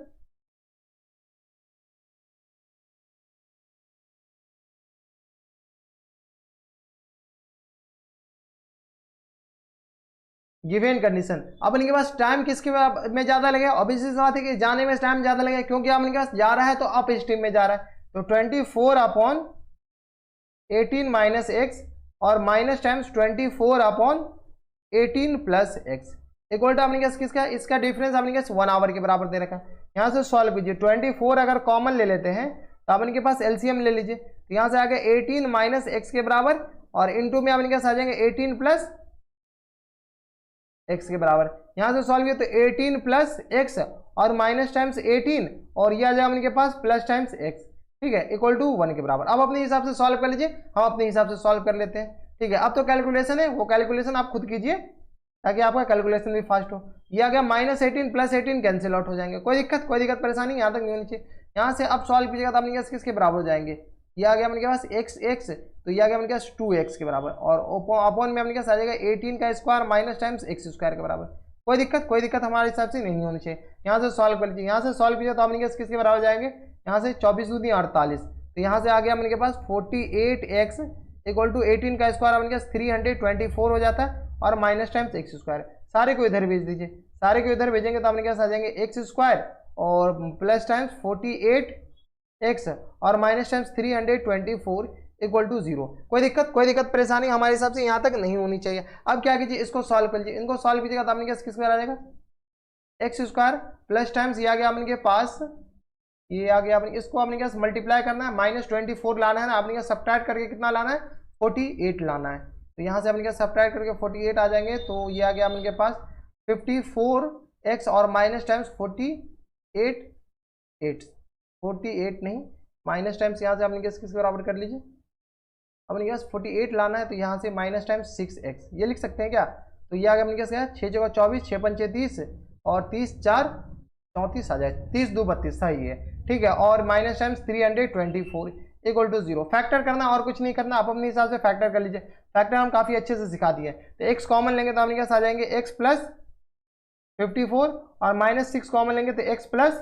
given condition अपने के पास टाइम किसके में ज्यादा लगेगा, ऑब्वियसली सी बात है कि जाने में टाइम ज्यादा लगेगा, क्योंकि अपने के पास जा रहा है तो अप स्ट्रीम में जा रहा है। तो 24 अपॉन 18 माइनस एक्स और minus times 24 upon 18 plus x equal to अपने पास किसका, इसका डिफरेंस अपने पास 1 आवर के बराबर दे रखा है। यहाँ से सॉल्व कीजिए, 24 अगर कॉमन ले लेते हैं तो अपने के पास एलसीएम ले लीजिए, तो यहाँ से आ गया 18 माइनस एक्स के बराबर, और इंटू में अपने पास आ जाएंगे 18 प्लस एक्स के बराबर। यहाँ से सॉल्व किया तो 18 प्लस एक्स और माइनस टाइम्स 18, और यह आ जाएगा अपने के पास प्लस टाइम्स एक्स, ठीक है, इक्वल टू 1 के बराबर। अब अपने हिसाब से सॉल्व कर लीजिए, हम अपने हिसाब से सॉल्व कर लेते हैं, ठीक है। अब तो कैलकुलेशन है, वो कैलकुलेशन आप खुद कीजिए ताकि आपका कैलकुलेशन भी फास्ट हो। ये आ गया माइनस 18 प्लस 18 कैंसिल आउट हो जाएंगे, कोई दिक्कत परेशानी यहाँ तक नहीं होनी चाहिए। यहाँ से अब सॉल्व कीजिएगा तो अपने पास किसके बराबर हो जाएंगे, ये आ गया अपने पास एक्स, तो ये आ गया अपने पास 2x के बराबर, और अपॉन में अपने पास आ जाएगा 18 का square minus times x square के बराबर। कोई दिक्कत हमारे हिसाब से नहीं होनी चाहिए। यहाँ से सॉल्व कर लीजिए, यहाँ से सॉल्व कीजिए तो अपने पास किसके बराबर जाएंगे, यहाँ से 24 दूनी 48, तो यहाँ से आ गया अपने के पास 48x इक्वल टू 18 का स्क्वायर अपने पास 324 हो जाता है, और माइनस टाइम्स एक्स स्क्वायर। सारे को इधर भेज दीजिए, सारे को इधर भेजेंगे तो अपने पास आ जाएंगे एक्स स्क्वायर और प्लस टाइम्स 48x और माइनस टाइम्स 324 इक्वल टू 0। कोई दिक्कत परेशानी हमारे हिसाब से यहाँ तक नहीं होनी चाहिए। अब क्या कीजिए, इसको सॉल्व कर लीजिए, इनको सॉल्व कीजिएगा तो आपने किस किस आ जाएगा, एक्स स्क्वायर प्लस टाइम्स ये आ गया अपने पास, ये आ गया अपने, इसको अपने पास मल्टीप्लाई करना है, माइनस 24 लाना है ना, अपने पास सब्ट्रैक्ट करके कितना लाना है, 48 लाना है। तो यहाँ से अपने पास सब्ट्रैक्ट करके 48 आ जाएंगे, तो ये आ गया अपने पास 54x और माइनस टाइम्स 48 नहीं, माइनस टाइम्स यहाँ से अपने पास किसके बराबर कर लीजिए, अपने पास 48 लाना है, तो यहाँ से माइनस टाइम्स 6x ये लिख सकते हैं क्या। तो ये आ गया अपने पास क्या है, 6 जगह 24, 6 पंचे 30 और 30 4 34 आ जाए, 30 2 32 सही है, ठीक है। और minus times 324 equal to 0। Factor करना और कुछ नहीं करना, आप अपने हिसाब से फैक्टर कर लीजिए। फैक्टर हम काफ़ी अच्छे से सिखा दिए। तो x कॉमन लेंगे तो अपने पास आ जाएंगे x प्लस 54 और माइनस 6 कॉमन लेंगे तो x प्लस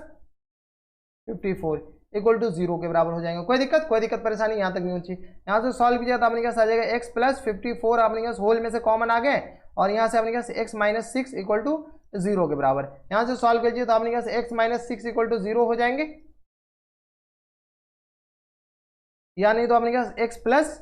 54 इक्वल टू 0 के बराबर हो जाएंगे। कोई दिक्कत परेशानी यहाँ तक नहीं होनी चाहिए। यहाँ से सॉल्व कीजिए तो अपने पास आ जाएगा x प्लस 54 अपने पास होल में से कॉमन आ गए, और यहाँ से अपने पास x माइनस 6 इक्वल टू 0 के बराबर। यहाँ से सॉल्व कीजिए तो अपने पास x माइनस 6 इक्वल टू 0 हो जाएंगे, या नहीं तो अपने पास x प्लस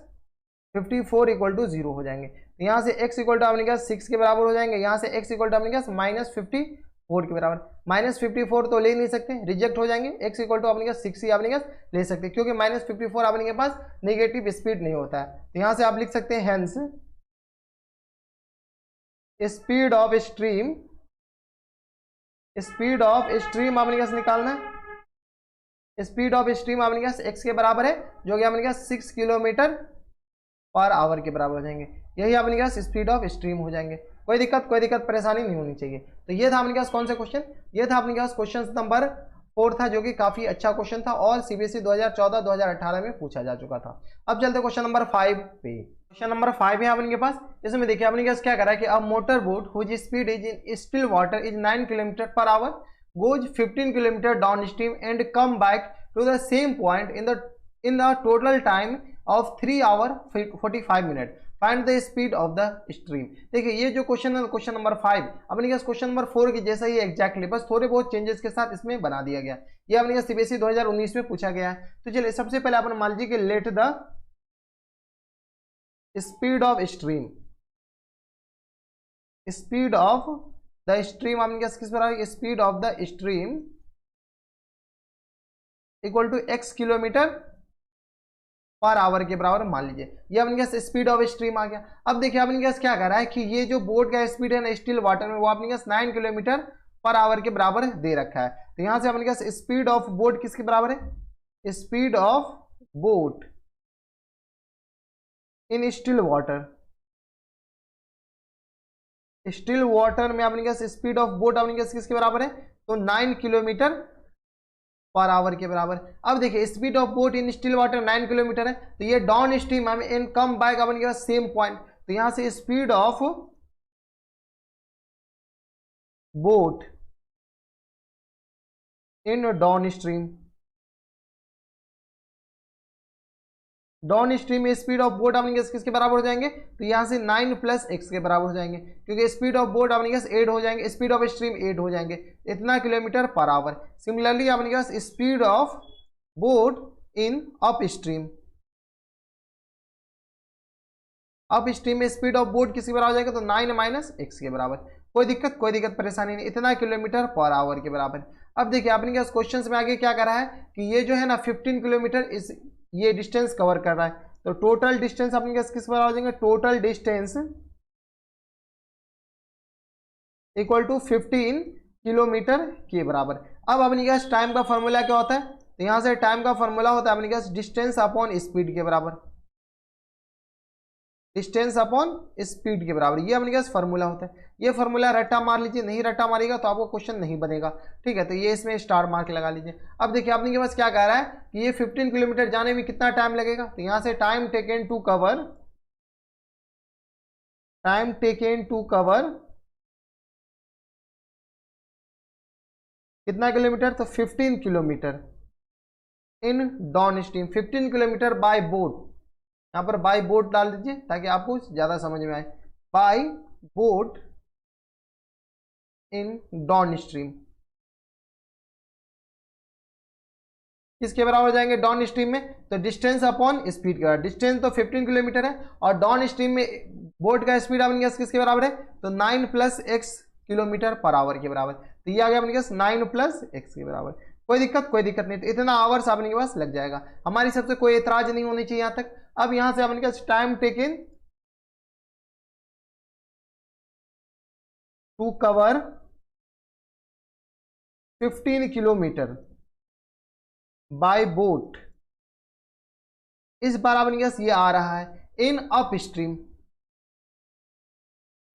54 इक्वल टू 0 हो जाएंगे। तो यहाँ से x इक्वल टू अपने पास 6 के बराबर हो जाएंगे, यहाँ से x इक्वल टू अपने पास माइनस 54 के बराबर। माइनस 54 तो ले नहीं सकते, रिजेक्ट हो जाएंगे। x इक्वल टू अपने पास 6 ही अपने पास ले सकते हैं, क्योंकि माइनस 54 अपने के पास नेगेटिव स्पीड नहीं होता है। तो यहाँ से आप लिख सकते हैं हेंस स्पीड ऑफ स्ट्रीम अपने पास निकालना है। स्पीड ऑफ स्ट्रीम अपने पास x के बराबर है, जो कि अपने पास 6 किलोमीटर पर आवर के बराबर हो जाएंगे। यही अपने पास स्पीड ऑफ स्ट्रीम हो जाएंगे। कोई दिक्कत परेशानी नहीं होनी चाहिए। तो ये था अपने पास कौन सा क्वेश्चन, ये था अपने पास क्वेश्चन नंबर 4 था, जो कि काफी अच्छा क्वेश्चन था और सीबीएसई 2014-2018 में पूछा जा चुका था। अब चलते क्वेश्चन नंबर 5 पे। क्वेश्चन नंबर 5 है अपने पास, इसमें देखिए अपने पास क्या करा है कि a motor boat whose speed is in still water is 9 kilometre per hour goes 15 kilometre down stream and come back to the same point in the total time of 3 hour 45 minute, find the speed of the stream. देखिए ये जो question है, question number 5 अपने पास question number 4 की जैसा ही exactly, बस थोड़े बहुत चेंजेस के साथ इसमें बना दिया गया। ये अपने पास सीबीएसई 2019 में पूछा गया है। तो चलिए सबसे पहले अपन मान लीजिए कि let the speed of stream, speed of the stream अपने पास किस बराबर, speed of the stream equal to x kilometre per hour के बराबर मान लीजिए। ये अपने पास स्पीड ऑफ स्ट्रीम आ गया। अब देखिए अपने पास क्या कर रहा है कि ये जो बोट का स्पीड है ना स्टिल वाटर में, वो अपने पास 9 किलोमीटर पर आवर के बराबर दे रखा है। तो यहां से अपने पास स्पीड ऑफ बोट किसके बराबर है? Speed of boat in still water. Still water में अपने पास स्पीड ऑफ बोट अपने पास किसके बराबर है? तो 9 किलोमीटर पर आवर के बराबर। अब देखिए speed of boat in still water 9 kilometre है, तो ये डाउन स्ट्रीम हमें इन कम बैक अपने के पास सेम पॉइंट। तो यहां से speed of boat in down stream, downstream में स्पीड ऑफ बोट अपने किसके बराबर हो जाएंगे? तो यहां से 9 प्लस एक्स के बराबर हो जाएंगे, क्योंकि स्पीड ऑफ बोट अपने पास 8 हो जाएंगे, स्पीड ऑफ स्ट्रीम 8 हो जाएंगे, इतना किलोमीटर पर आवर। सिमिलरली अपने पास speed of boat in upstream, upstream में स्पीड ऑफ बोट किसके बराबर हो जाएगा? तो 9 माइनस एक्स के बराबर। कोई दिक्कत परेशानी नहीं, इतना किलोमीटर पर आवर के बराबर। अब देखिए अपने पास क्वेश्चन में आगे क्या करा है कि ये जो है ना 15 किलोमीटर इस ये डिस्टेंस कवर कर रहा है, तो टोटल डिस्टेंस अपने पास किस बराबर हो जाएंगे? Total distance equal to 15 kilometre के बराबर। अब अपने पास टाइम का फॉर्मूला क्या होता है? तो यहां से टाइम का फॉर्मूला होता है अपने पास डिस्टेंस अपॉन स्पीड के बराबर, डिस्टेंस अपॉन स्पीड के बराबर, ये अपने पास फॉर्मूला होता है। ये फॉर्मूला रट्टा मार लीजिए, नहीं रट्टा मारेगा तो आपको क्वेश्चन नहीं बनेगा, ठीक है? तो ये इसमें स्टार मार्क लगा लीजिए। अब देखिए आपने के पास क्या कह रहा है कि ये 15 किलोमीटर जाने में कितना टाइम लगेगा? तो यहां से time taken to cover, time taken to cover कितना किलोमीटर? तो 15 kilometre in down stream, 15 kilometre by boat. यहां पर बाय बोट डाल दीजिए ताकि आपको ज्यादा समझ में आए। Bye boat in down stream किसके बराबर हो जाएंगे? डाउन स्ट्रीम में तो डिस्टेंस अपॉन स्पीड के बराबर। डिस्टेंस तो 15 किलोमीटर है और डाउन स्ट्रीम में बोट का स्पीड अपने पास किसके बराबर है? तो 9 plus x kilometre per hour के बराबर। तो ये आ गया अपने पास 9 प्लस एक्स के बराबर। कोई दिक्कत नहीं, तो इतना आवर्स अपने के पास लग जाएगा। हमारी सबसे कोई एतराज नहीं होनी चाहिए यहां तक। अब यहां से अपने पास time taken to cover 15 kilometre by boat, इस बार अपने पास ये आ रहा है in upstream.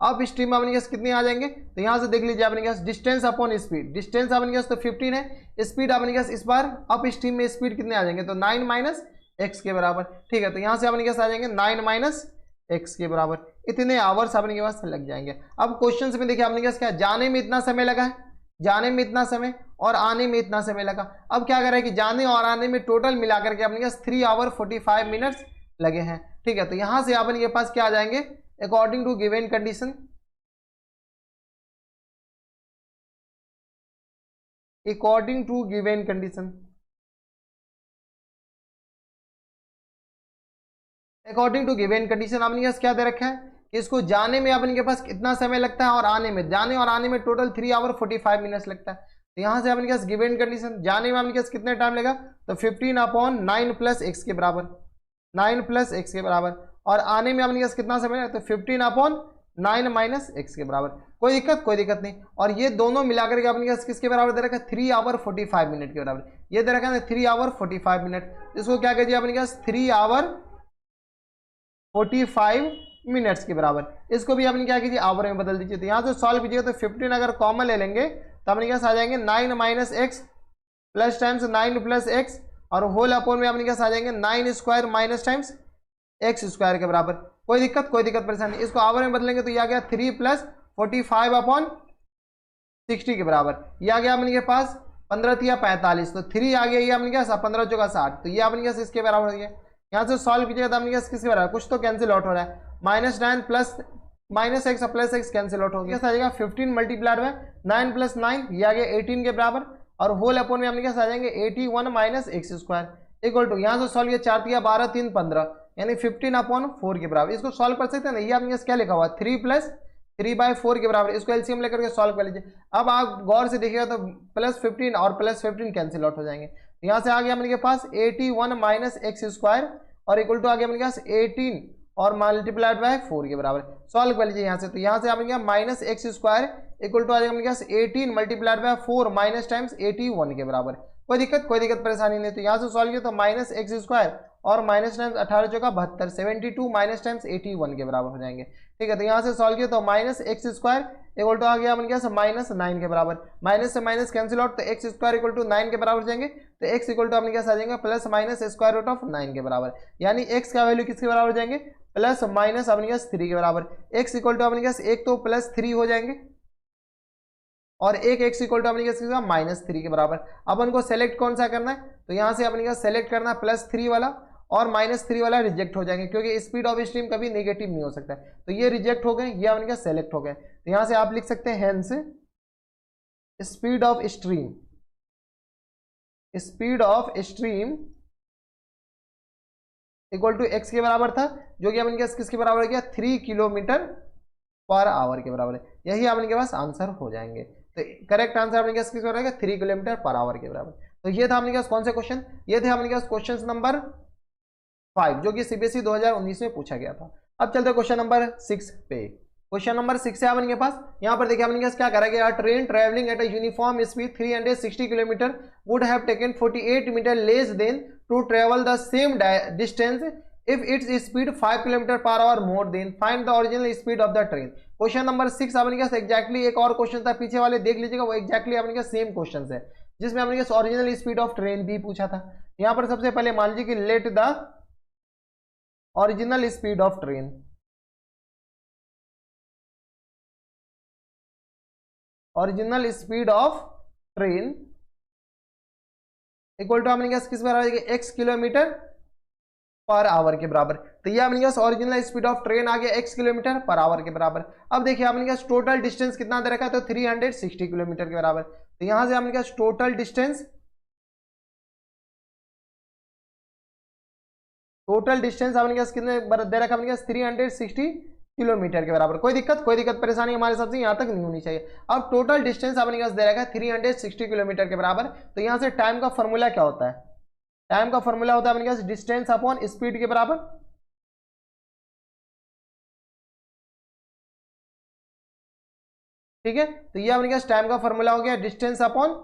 Upstream में अपने पास कितने आ जाएंगे? तो यहां से देख लीजिए अपने पास डिस्टेंस अपॉन स्पीड, डिस्टेंस अपने पास तो 15 है, स्पीड अपने पास इस बार अप स्ट्रीम में स्पीड कितने आ जाएंगे? तो 9 माइनस एक्स के बराबर, ठीक है? तो यहां से अपने पास आ जाएंगे 9 माइनस एक्स के बराबर। इतने आवर्स अपने के पास लग जाएंगे। अब क्वेश्चन में देखिए अपने पास क्या, जाने में इतना समय लगा है, जाने में इतना समय और आने में इतना समय लगा। अब क्या कर रहा है कि जाने और आने में टोटल मिलाकर के अपने पास 3 आवर 45 मिनट्स लगे हैं, ठीक है? तो यहां से अपने के पास क्या आ जाएंगे? According to given condition, according to given condition, according to given condition अपने पास क्या दे रखा है कि इसको जाने में अपने के पास कितना समय लगता है और आने में, जाने और आने में टोटल 3 आवर 45 मिनट्स लगता है। तो यहां से अपने पास गिवन कंडीशन, जाने में अपने पास कितना टाइम लगेगा? तो 15 अपॉन 9 प्लस एक्स के बराबर, 9 प्लस एक्स के बराबर, और आने में अपने पास कितना समय लगेगा? तो 15 अपॉन 9 माइनस एक्स के बराबर। कोई दिक्कत नहीं। और ये दोनों मिलाकर के अपने पास किसके बराबर दे रखा है? 3 आवर 45 मिनट के बराबर। ये दे रखा है 3 आवर 45 मिनट, इसको क्या कीजिए अपने पास 3 आवर 45 मिनट्स के बराबर। इसको भी अपने क्या कीजिए आवर में बदल दीजिए। तो यहाँ से सॉल्व कीजिएगा तो 15 अगर कॉमन ले लेंगे तो अपने पास आ जाएंगे 9 minus x plus times 9 plus x, और होल अपॉन में अपने पास आ जाएंगे 9 square minus times x square के बराबर। कोई दिक्कत परेशानी। इसको आवर में बदलेंगे तो ये आ गया 3 प्लस 45 अपॉन 60 के बराबर। ये आ गया अपने पास 15 तिया 45, तो 3 आ गया ये अपने पास 15 चौका 60, तो ये अपने पास इसके बराबर हो गया। यहाँ से सॉल्व कीजिएगा तो अपने पास किसके बराबर? कुछ तो कैंसिल आउट हो रहा है, -9 plus minus x plus x cancel out हो गया। आ जाएगा 15 मल्टीप्लाइड में 9 प्लस 9, ये आ गया 18 के बराबर, और होल अपॉन में अपने पास आ जाएंगे 81 minus x square equal to, यहाँ से सॉल्व किया 4 तिया 12 3 15, यानी 15 अपॉन 4 के बराबर। इसको सॉल्व कर सकते हैं ना, ये अपने पास क्या लिखा हुआ 3 प्लस 3/4 के बराबर। इसको एलसीएम लेकर के सॉल्व कर लीजिए। अब आप गौर से देखिएगा तो प्लस 15 और प्लस 15 कैंसिल आउट हो जाएंगे। यहाँ से आ गया अपने के पास 81 माइनस एक्स स्क्वायर, और इक्वल टू आ गया अपने पास 18 और मल्टीप्लाइड बाय 4 के बराबर। सॉल्व कर लीजिए यहाँ से, तो यहाँ से आपने minus x square equal to आ जाएगा अपने पास 18 मल्टीप्लाइड बाय 4 माइनस टाइम्स 81 के बराबर। कोई दिक्कत परेशानी नहीं। तो यहाँ से सॉल्व किया तो माइनस एक्स स्क्वायर और माइनस टाइम्स 18 चौका 72 72 माइनस टाइम्स 81 के बराबर हो जाएंगे। ठीक है, तो यहाँ से सॉल्व किया तो minus x square equal to आ गया अपने पास माइनस 9 के बराबर। माइनस से माइनस कैंसिल आउट, तो एक्स स्क्वायर इक्वल टू 9 के बराबर हो जाएंगे। तो एक्स इक्वल टू अपने पास आ जाएगा plus minus square root of 9 के बराबर, यानी एक्स का वैल्यू किसके बराबर हो जाएंगे, प्लस माइनस अपने पास 3 के बराबर। एक्स इक्वल टू अपने पास एक तो प्लस 3 हो जाएंगे और एक एक्स इक्वल टू अपने पास माइनस 3 के बराबर। अब उनको सेलेक्ट कौन सा करना है, तो यहाँ से अपने पास सेलेक्ट करना है प्लस 3 वाला और माइनस 3 वाला रिजेक्ट हो जाएंगे, क्योंकि स्पीड ऑफ स्ट्रीम कभी नेगेटिव नहीं हो सकता है। तो ये रिजेक्ट हो गए, ये अपने पास सेलेक्ट हो गए। तो यहाँ से आप लिख सकते हैं hence speed of stream equal to x के बराबर था, जो कि अपने पास किसके बराबर हो गया 3 किलोमीटर पर आवर के बराबर है। यही अपने के पास आंसर हो जाएंगे। तो करेक्ट आंसर अपने पास किसके बराबर है 3 किलोमीटर पर आवर के बराबर। तो ये था अपने पास कौन से क्वेश्चन, ये थे अपने पास क्वेश्चन नंबर 5 जो कि सीबीएसई 2019 में पूछा गया था। अब चलते क्वेश्चन नंबर 6 पे। क्वेश्चन नंबर 6 है अपने पास, यहाँ पर देखिए अपने पास क्या करा गया, train travelling at a uniform speed 360 kilometre would have taken 48 metre less than to travel the same distance if its speed 5 kilometre per hour more than find the original speed of the train. Question number 6 अपने पास exactly एक और question था पीछे वाले, देख लीजिएगा, वो exactly अपने पास सेम क्वेश्चन है, जिसमें अपने पास ओरिजिनल स्पीड ऑफ ट्रेन भी पूछा था। यहाँ पर सबसे पहले मान लीजिए कि let the original speed of train, original speed of train equal to अपने पास किस बराबर है x किलोमीटर पर आवर के बराबर। तो ये अपने पास ओरिजिनल स्पीड ऑफ ट्रेन आ गया x किलोमीटर पर आवर के बराबर। अब देखिए अपने पास टोटल डिस्टेंस कितना दे रखा है, तो 360 किलोमीटर के बराबर। तो यहां से अपने पास टोटल डिस्टेंस अपने पास कितने दे रखा है, अपने पास 360 किलोमीटर के बराबर। कोई दिक्कत परेशानी हमारे हिसाब से यहां तक नहीं होनी चाहिए। अब टोटल डिस्टेंस अपने पास दे रखा है 360 किलोमीटर के बराबर। तो यहां से टाइम का फॉर्मूला क्या होता है, टाइम का फॉर्मूला होता है अपने पास डिस्टेंस अपॉन स्पीड के बराबर। ठीक है, तो ये अपने पास टाइम का फॉर्मूला हो गया डिस्टेंस अपॉन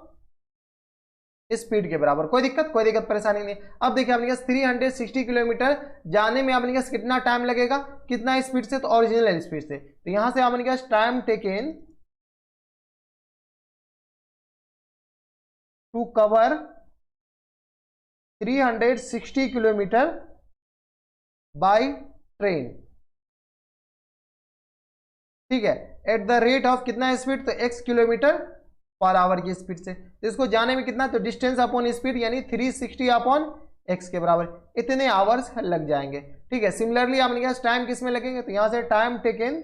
स्पीड के बराबर। कोई दिक्कत परेशानी नहीं। अब देखिए अपने पास 360 किलोमीटर जाने में अपने पास कितना टाइम लगेगा, कितना स्पीड से, तो ओरिजिनल स्पीड से। तो यहां से अपने पास time taken to cover 360 kilometre by train, ठीक है, एट द रेट ऑफ कितना स्पीड, तो x किलोमीटर पर आवर की स्पीड से। तो इसको जाने में कितना, तो डिस्टेंस अपॉन स्पीड यानी 360 अपॉन x के बराबर, इतने आवर्स लग जाएंगे। ठीक है, सिमिलरली अपने पास टाइम किस में लगेंगे, तो यहां से time taken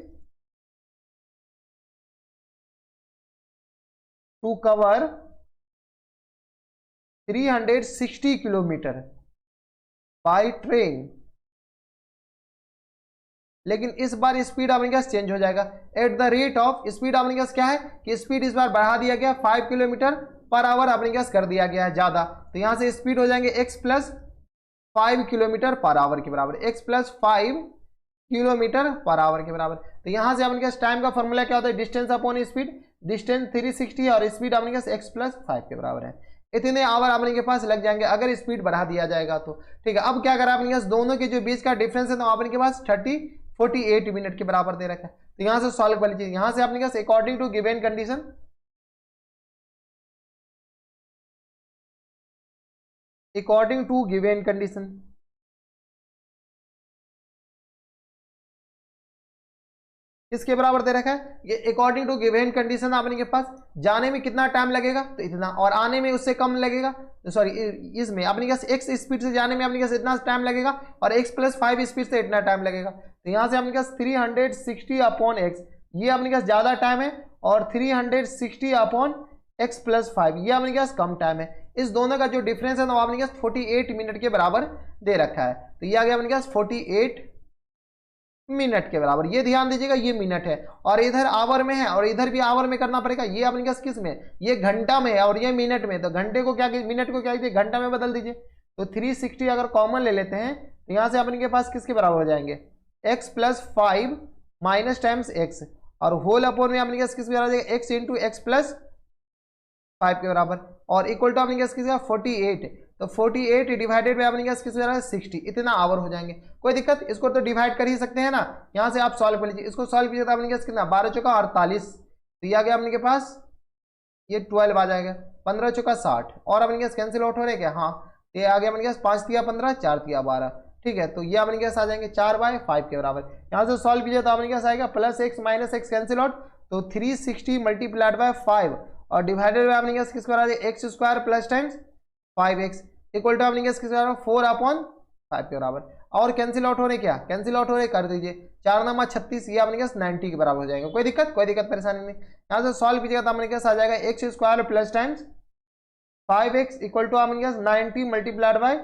to cover 360 kilometre by train, लेकिन इस बार स्पीड अपने पास चेंज हो जाएगा at the rate of, speed अपने पास क्या है कि स्पीड इस बार बढ़ा दिया गया 5 किलोमीटर पर आवर अपने पास कर दिया गया है ज्यादा। तो यहां से स्पीड हो जाएंगे x plus 5 kilometre per hour के बराबर, x plus 5 kilometre per hour के बराबर। तो यहां से अपने पास टाइम का फॉर्मूला क्या होता है, डिस्टेंस अपॉन स्पीड, डिस्टेंस 360 और स्पीड अपने पास x प्लस 5 के बराबर है। इतने आवर अपने के पास लग जाएंगे अगर स्पीड बढ़ा दिया जाएगा तो। ठीक है, अब क्या करा अपने पास दोनों के जो बीच का डिफरेंस है तो अपने के पास 48 मिनट के बराबर दे रखा है। तो यहां से सॉल्व कर लीजिए, यहां से अपने पास according to given condition, according to given condition किसके बराबर दे रखा है, ये अकॉर्डिंग टू गिवन कंडीशन अपने के पास जाने में कितना टाइम लगेगा, तो इतना, और आने में उससे कम लगेगा, तो सॉरी इसमें अपने पास x स्पीड से जाने में अपने पास इतना टाइम लगेगा और x प्लस 5 स्पीड से इतना टाइम लगेगा। तो यहाँ से अपने पास 360 अपॉन x, ये अपने पास ज्यादा टाइम है, और 360 अपॉन x प्लस 5 ये अपने पास कम टाइम है। इस दोनों का जो डिफरेंस है वो अपने पास 48 मिनट के बराबर दे रखा है। तो ये आ गया अपने पास 48 मिनट के बराबर। ये ध्यान दीजिएगा ये मिनट है और इधर आवर में है और इधर भी आवर में करना पड़ेगा। ये अपने पास किस में, ये घंटा में है और ये मिनट में, तो घंटे को क्या, मिनट को क्या कीजिए घंटा में बदल दीजिए। तो 360 अगर कॉमन ले लेते हैं तो यहाँ से अपन के पास किसके बराबर हो जाएंगे, x plus 5 minus times x, और होल अपॉन में अपने पास किसके बराबर हो जाएगा, x इंटू एक्स प्लस 5 के बराबर, और इक्वल टू अपने पास किसका 48, तो 48 डिवाइडेड बाय अपने पास किसके बराबर 60, इतना आवर हो जाएंगे। कोई दिक्कत, इसको तो डिवाइड कर ही सकते हैं ना, यहाँ से आप सॉल्व कर लीजिए, इसको सॉल्व कीजिए तो अपने पास कितना 12 चौका 48, तो ये आ गया अपने के पास ये 12 आ जाएगा, 15 चौका 60, और अपने पास कैंसिल आउट हो रहे क्या, हाँ ये आ गया अपने पास 5 तिया 15 4 तिया 12, ठीक है, तो ये अपने पास आ जाएंगे 4/5 के बराबर। यहाँ से सॉल्व कीजिए तो अपने पास आएगा plus x minus x cancel out, तो 360 मल्टीप्लाइड बाय 5 और डिवाइडेड बाय अपने पास किसके बराबर x square plus times 5x equal to अपने पास किसके बराबर 4/5 के बराबर, और कैंसिल आउट हो रहे क्या, कैंसिल आउट हो रहे कर दीजिए, 4 9 36, ये अपने पास 90 के बराबर हो जाएगा। कोई दिक्कत परेशानी नहीं। यहाँ से सॉल्व कीजिएगा तो अपने पास आ जाएगा x square plus times 5x equal to अपने पास 90 मल्टीप्लाइड बाय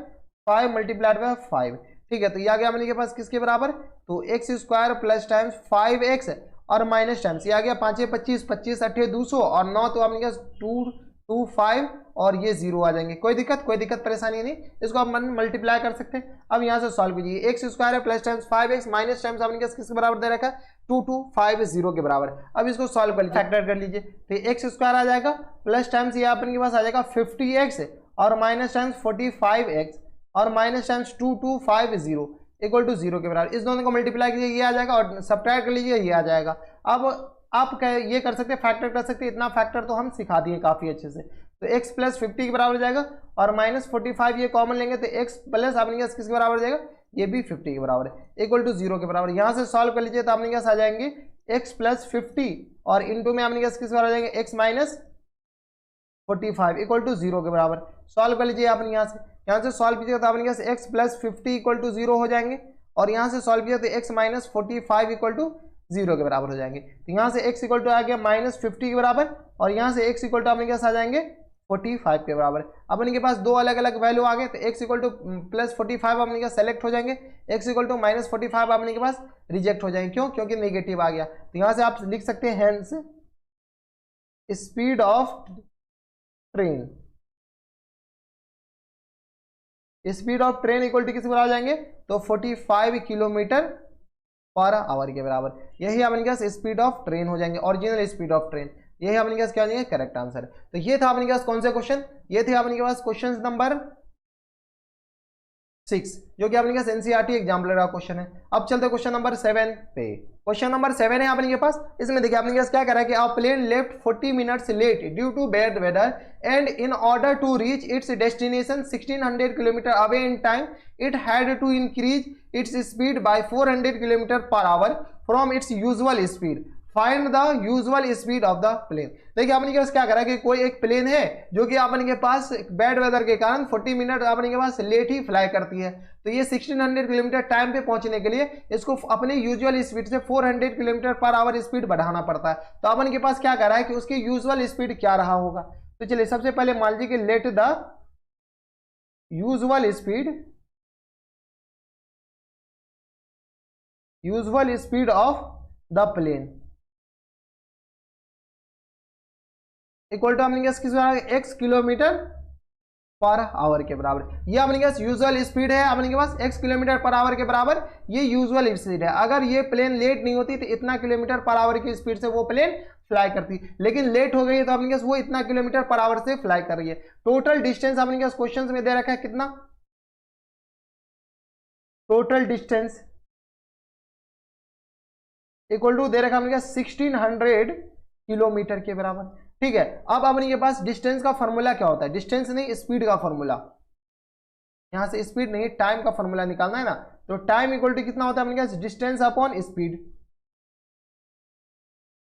5 मल्टीप्लाइड बाय 5, ठीक है, तो ये आ गया अपने के पास किसके बराबर, तो x square plus times 5x और माइनस टाइम्स ये आ गया 5 25 25 8 200 और 9 तो अपने पास 225 और ये 0 आ जाएंगे। कोई दिक्कत परेशानी नहीं, इसको आप मल्टीप्लाई कर सकते हैं। अब यहाँ से सॉल्व कीजिए, x square plus times 5x minus times अपने पास किसके बराबर दे रखा है 2250 के बराबर। अब इसको सॉल्व कर लीजिए, फैक्टर कर लीजिए, तो एक्स स्क्वायर आ जाएगा प्लस टाइम्स ये अपने के पास आ जाएगा 50x और माइनस टाइम्स 45x और माइनस टाइम्स 2250 इक्वल टू 0 के बराबर। इस दोनों को मल्टीप्लाई कीजिए, ये आ जाएगा, और सब्ट्रैक्ट कर लीजिए, ये आ जाएगा। अब आप ये कर सकते हैं, फैक्टर कर सकते हैं, इतना फैक्टर तो हम सिखा दिए काफ़ी अच्छे से। तो x प्लस 50 के बराबर हो जाएगा और माइनस 45 ये कॉमन लेंगे तो x प्लस अपने पास किसके बराबर हो जाएगा, ये भी 50 के बराबर है इक्वल टू 0 के बराबर। यहाँ से सॉल्व कर लीजिए तो अपने पास आ जाएंगे x प्लस 50 और इंटू में अपने पास किसके बराबर हो जाएंगे x माइनस 45 इक्वल टू 0 के बराबर। सॉल्व कर लीजिए आपने यहाँ से सॉल्व कीजिएगा तो अपने पास x प्लस 50 इक्वल टू 0 हो जाएंगे, और यहाँ से सॉल्व किया तो x माइनस 45 इक्वल टू 0 के बराबर हो जाएंगे। तो यहाँ से x इक्वल टू आ गया माइनस 50 के बराबर, और यहाँ से x इक्वल टू अपने पास आ जाएंगे 45 के बराबर। अब इनके पास दो अलग अलग वैल्यू आ गए, तो x इक्वल टू प्लस 45 अपने के सेलेक्ट हो जाएंगे, x इक्वल टू माइनस 45 अपने के पास रिजेक्ट हो जाएंगे। क्यों, क्योंकि नेगेटिव आ गया। तो यहाँ से आप लिख सकते हैं hence speed of train, speed of train equal to किसके बराबर आ जाएंगे, तो 45 किलोमीटर पर आवर के बराबर। यही अपने पास स्पीड ऑफ ट्रेन हो जाएंगे, ओरिजिनल स्पीड ऑफ ट्रेन। यही अपने पास क्या हो जाएंगे, करेक्ट आंसर। तो ये था अपने पास कौन से क्वेश्चन, ये थे अपने पास क्वेश्चन नंबर 6 जो कि अपने पास एनसीईआरटी एग्जाम्पलर का क्वेश्चन है। अब चलते क्वेश्चन नंबर 7 पे। क्वेश्चन नंबर 7 है अपने के पास, इसमें देखिए अपने पास क्या कह रहा है कि a plane left 40 minutes late due to bad weather and in order to reach its destination 1600 kilometre away in time it had to increase its speed by 400 kilometre per hour from its usual speed, find the usual speed of the plane. देखिए अपने के पास क्या करा कि कोई एक plane है जो कि अपने के पास बैड वेदर के कारण 40 मिनट अपने के पास लेट ही फ्लाई करती है, तो ये 1600 किलोमीटर टाइम पे पहुंचने के लिए इसको अपने यूजुअल स्पीड से 400 किलोमीटर पर आवर स्पीड बढ़ाना पड़ता है। तो अपने के पास क्या करा है कि उसकी यूजुअल स्पीड क्या रहा होगा। तो चलिए सबसे पहले मान लीजिए कि let the usual speed of the plane equal to अपने पास किस x किलोमीटर पर आवर के बराबर। ये अपने पास यूजुअल स्पीड है, अपने के पास x किलोमीटर पर आवर के बराबर ये यूजुअल स्पीड है। अगर ये प्लेन लेट नहीं होती तो इतना किलोमीटर पर आवर की स्पीड से वो प्लेन फ्लाई करती, लेकिन लेट हो गई है तो अपने पास वो इतना किलोमीटर पर आवर से फ्लाई कर रही है। टोटल डिस्टेंस अपने पास क्वेश्चन में दे रखा है कितना, टोटल डिस्टेंस इक्वल टू दे रखा है अपने पास 1600 किलोमीटर के बराबर। ठीक है, अब अपने के पास डिस्टेंस का फॉर्मूला क्या होता है, डिस्टेंस नहीं स्पीड का फॉर्मूला, यहां से स्पीड नहीं टाइम का फॉर्मूला निकालना है ना। तो टाइम इक्वल टू कितना होता है अपने पास, distance upon speed,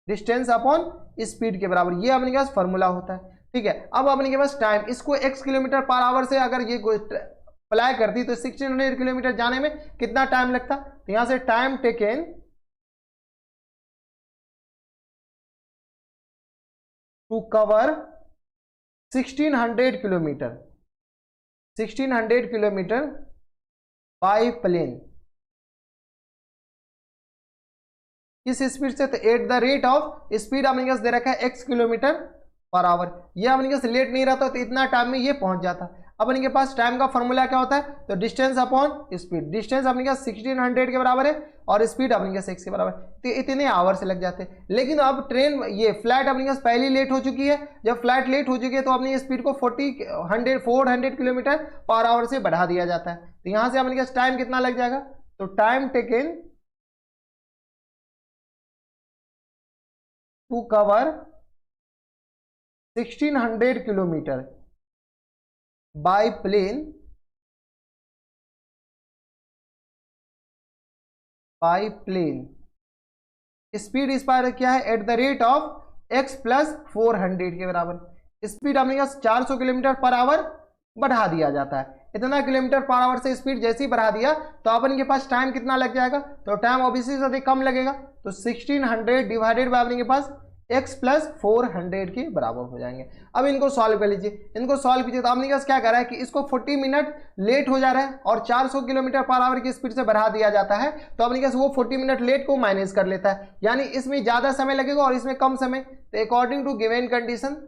distance upon speed के बराबर, ये अपने पास फॉर्मूला होता है। ठीक है, अब अपने के पास टाइम, इसको x किलोमीटर पर आवर से अगर ये फ्लाई करती तो 1600 किलोमीटर जाने में कितना टाइम लगता, तो यहां से time taken to cover 1600 kilometre, 1600 kilometre by plane, किस स्पीड से, तो at the rate of speed अपने पास दे रखा है x किलोमीटर पर आवर। ये अपने पास लेट नहीं रहता तो इतना टाइम में ये पहुंच जाता। अपन के पास टाइम का फॉर्मूला क्या होता है, तो डिस्टेंस अपॉन स्पीड। डिस्टेंस अपने पास 1600 के बराबर है और स्पीड अपने पास 6 के बराबर है, तो इतने आवर से लग जाते हैं। लेकिन अब ट्रेन ये फ्लाइट अपने पास पहले लेट हो चुकी है, जब फ्लाइट लेट हो चुकी है तो अपनी स्पीड को 400 किलोमीटर पर आवर से बढ़ा दिया जाता है। तो यहाँ से अपने पास टाइम कितना लग जाएगा, तो time taken to cover 1600 kilometre by plane speed इस बार क्या है, at the rate of x plus 400 के बराबर। स्पीड अपने पास 400 किलोमीटर पर आवर बढ़ा दिया जाता है। इतना किलोमीटर पर आवर से स्पीड जैसे ही बढ़ा दिया तो अपन के पास टाइम कितना लग जाएगा, तो टाइम ऑब्वियसली से कम लगेगा, तो 1600 डिवाइडेड बाय अपने के पास x प्लस 400 के बराबर हो जाएंगे। अब इनको सॉल्व कर लीजिए, इनको सॉल्व कीजिए तो आपने क्या कह रहा है कि इसको 40 मिनट लेट हो जा रहा है और 400 किलोमीटर पर आवर की स्पीड से बढ़ा दिया जाता है, तो अपने वो 40 मिनट लेट को माइनस कर लेता है, यानी इसमें ज्यादा समय लगेगा और इसमें कम समय। तो अकॉर्डिंग टू गिवन कंडीशन,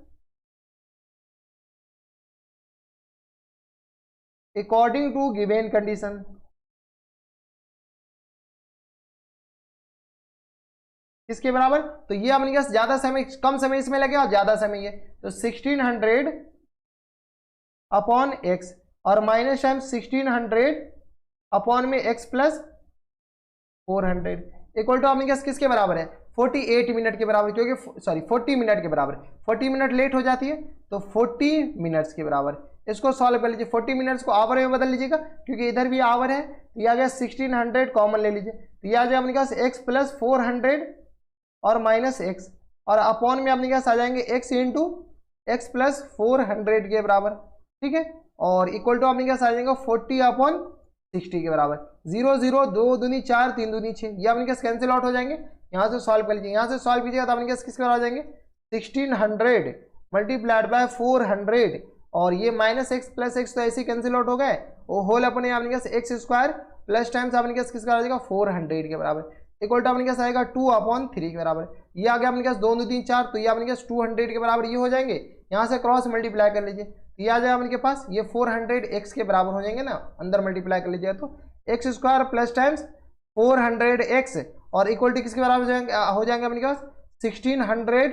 किसके बराबर, तो ये अपने पास ज्यादा समय कम समय इसमें लगेगा और ज्यादा समय ये, तो 1600 अपॉन एक्स और माइनस टाइम 1600 अपॉन में x प्लस 400 इक्वल टू अपने पास किसके बराबर है, 48 मिनट के बराबर, क्योंकि सॉरी 40 मिनट के बराबर, 40 मिनट लेट हो जाती है तो 40 मिनट्स के बराबर। इसको सॉल्व कर लीजिए, 40 मिनट्स को आवर में बदल लीजिएगा क्योंकि इधर भी आवर है, तो यह आ गया 1600 कॉमन ले लीजिए, तो यह आ जाए अपने पास x प्लस 400 और माइनस एक्स और अपॉन में अपने पास आ जाएंगे x इंटू एक्स प्लस 400 के बराबर, ठीक है, और इक्वल टू अपने पास आ जाएगा 40 अपॉन 60 के बराबर। 0 0 2 दूनी 4 3 दूनी 6, ये अपने पास कैंसिल आउट हो जाएंगे। यहाँ से सॉल्व कर लीजिए, यहाँ से सॉल्व कीजिएगा तो अपने पास किसके बराबर आ जाएंगे, 1600 मल्टीप्लाइड बाय 400 और ये माइनस एक्स प्लस एक्स तो ऐसे कैंसिल आउट हो गए, वो होल अपने अपने पास एक्स स्क्वायर प्लस टाइम्स अपने पास किसका आ जाएगा 400 के बराबर, इक्वल टू अपने पास आएगा 2/3 के बराबर। ये आ गया अपने पास 2 2 3 4, तो ये अपने पास 200 के बराबर ये हो जाएंगे। यहाँ से क्रॉस मल्टीप्लाई कर लीजिए, ये आ जाएगा अपने पास ये 400 x के बराबर हो जाएंगे ना, अंदर मल्टीप्लाई कर लीजिए तो x square plus times 400 x और इक्वल टू किसके बराबर हो जाएंगे अपने पास 1600